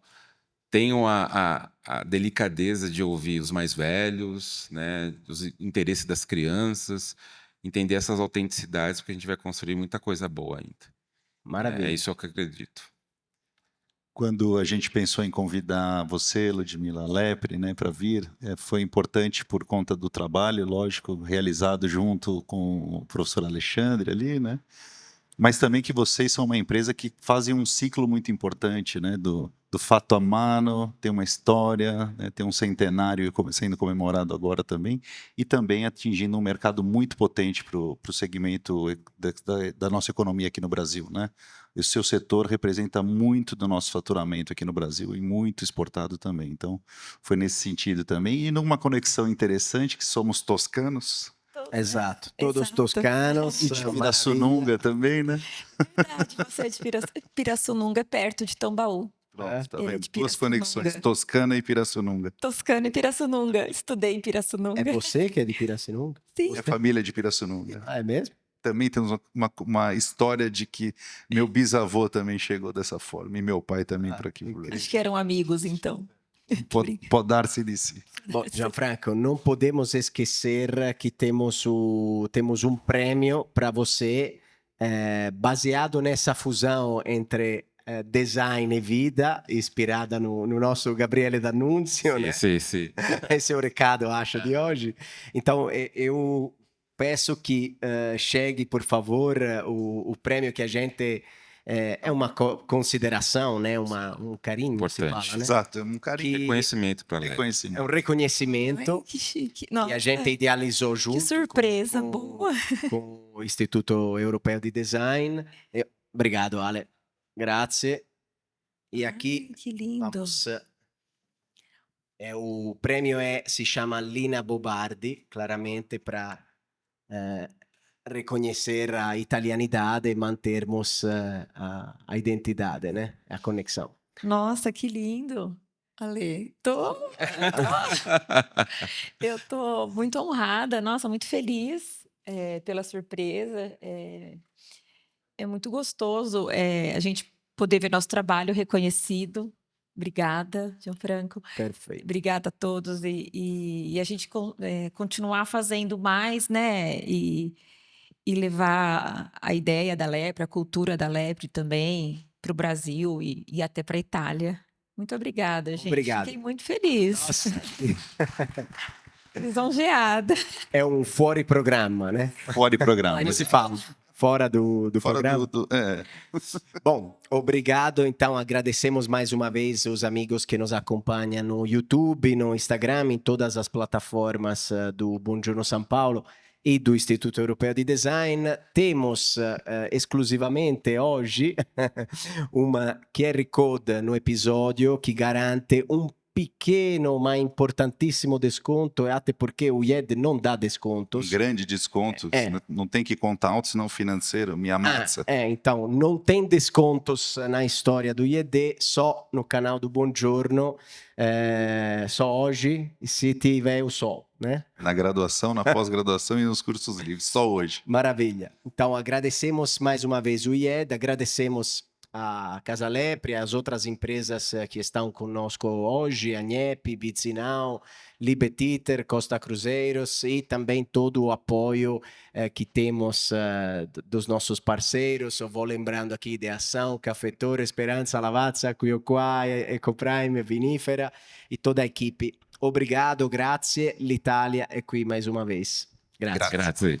tenham a delicadeza de ouvir os mais velhos, né? Os interesses das crianças, entender essas autenticidades, porque a gente vai construir muita coisa boa ainda. Maravilha. É isso que eu acredito. Quando a gente pensou em convidar você, Ludmila Lepre, né, para vir, foi importante por conta do trabalho, lógico, realizado junto com o professor Alexandre ali, né? Mas também que vocês são uma empresa que fazem um ciclo muito importante, né, do fato a mano, tem uma história, né, tem um centenário sendo comemorado agora também, e também atingindo um mercado muito potente para o segmento da nossa economia aqui no Brasil, né? E o seu setor representa muito do nosso faturamento aqui no Brasil e muito exportado também. Então, foi nesse sentido também. E numa conexão interessante, que somos toscanos, Exato. Todos Exato. toscanos. e de Pirassununga também, né? Verdade, você é de Pirassununga, perto de Tambaú. Pronto, tá Ele é vendo? de Duas Pirassununga. conexões, Toscana e Pirassununga. Toscana e Pirassununga. Estudei em Pirassununga. É você que é de Pirassununga? Sim. É família de Pirassununga. Ah, é mesmo? Também temos uma história de que meu bisavô também chegou dessa forma, e meu pai também por aqui. Por Acho que eram amigos, então. Podar-se de si. Bom, Gianfranco, não podemos esquecer que temos um prêmio para você, baseado nessa fusão entre design e vida, inspirada no nosso Gabriele D'Annunzio, né? Sim. Esse é o recado, eu acho, de hoje. Então, eu peço que chegue, por favor, o prêmio que a gente... é uma consideração, né? Um carinho, se Importante. fala, né? Exato, é um carinho. Reconhecimento para a Lepre. É Reconhecimento. um reconhecimento Ai, que chique. que Nossa, a gente idealizou junto. que surpresa boa. Com o Instituto Europeu de Design. Obrigado, Ale. Grazie. E aqui Ai, que lindo. vamos. O prêmio se chama Lina Bobardi, claramente para reconhecer a italianidade e mantermos a identidade, né? A conexão. Nossa, que lindo. Ale, eu tô muito honrada, nossa, muito feliz pela surpresa. É muito gostoso a gente poder ver nosso trabalho reconhecido. Obrigada, Gianfranco. Perfeito. Obrigada a todos. E a gente continuar fazendo mais, né? E levar a ideia da Lepre, a cultura da Lepre também para o Brasil e até para a Itália. Muito obrigada, gente. Obrigado. Fiquei muito feliz. Nossa. Lisonjeada. É um fora programa, né? Fora de programa. Como se fala? Fora do programa. Bom, obrigado. Então, agradecemos mais uma vez os amigos que nos acompanham no YouTube, no Instagram, em todas as plataformas do Buongiorno São Paulo e do Instituto Europeu de Design. Temos exclusivamente hoje uma QR Code no episódio que garante um pequeno, ma importantissimo desconto, e até porque o IED não dá descontos. Grande desconto. Não tem que contar alto, senão financeiro, me amassa. Então, não tem descontos na história do IED, só no canal do Buongiorno, só hoje, se tiver o sol, né? Na graduação, na pós-graduação e nos cursos livres, só hoje. Maravilha. Então, agradecemos mais uma vez o IED, agradecemos a Casa Lepre, as outras empresas que estão conosco hoje, a NEP, Bizinal, Libetiter, Costa Cruzeiros e também todo o apoio que temos dos nossos parceiros. Eu vou lembrando aqui de Ação, Cafetor, Esperança, Lavazza, Quioquá, Ecoprime, Vinífera e toda a equipe. Obrigado, grazie. L'Italia è qui mais uma vez. Grazie. Grazie.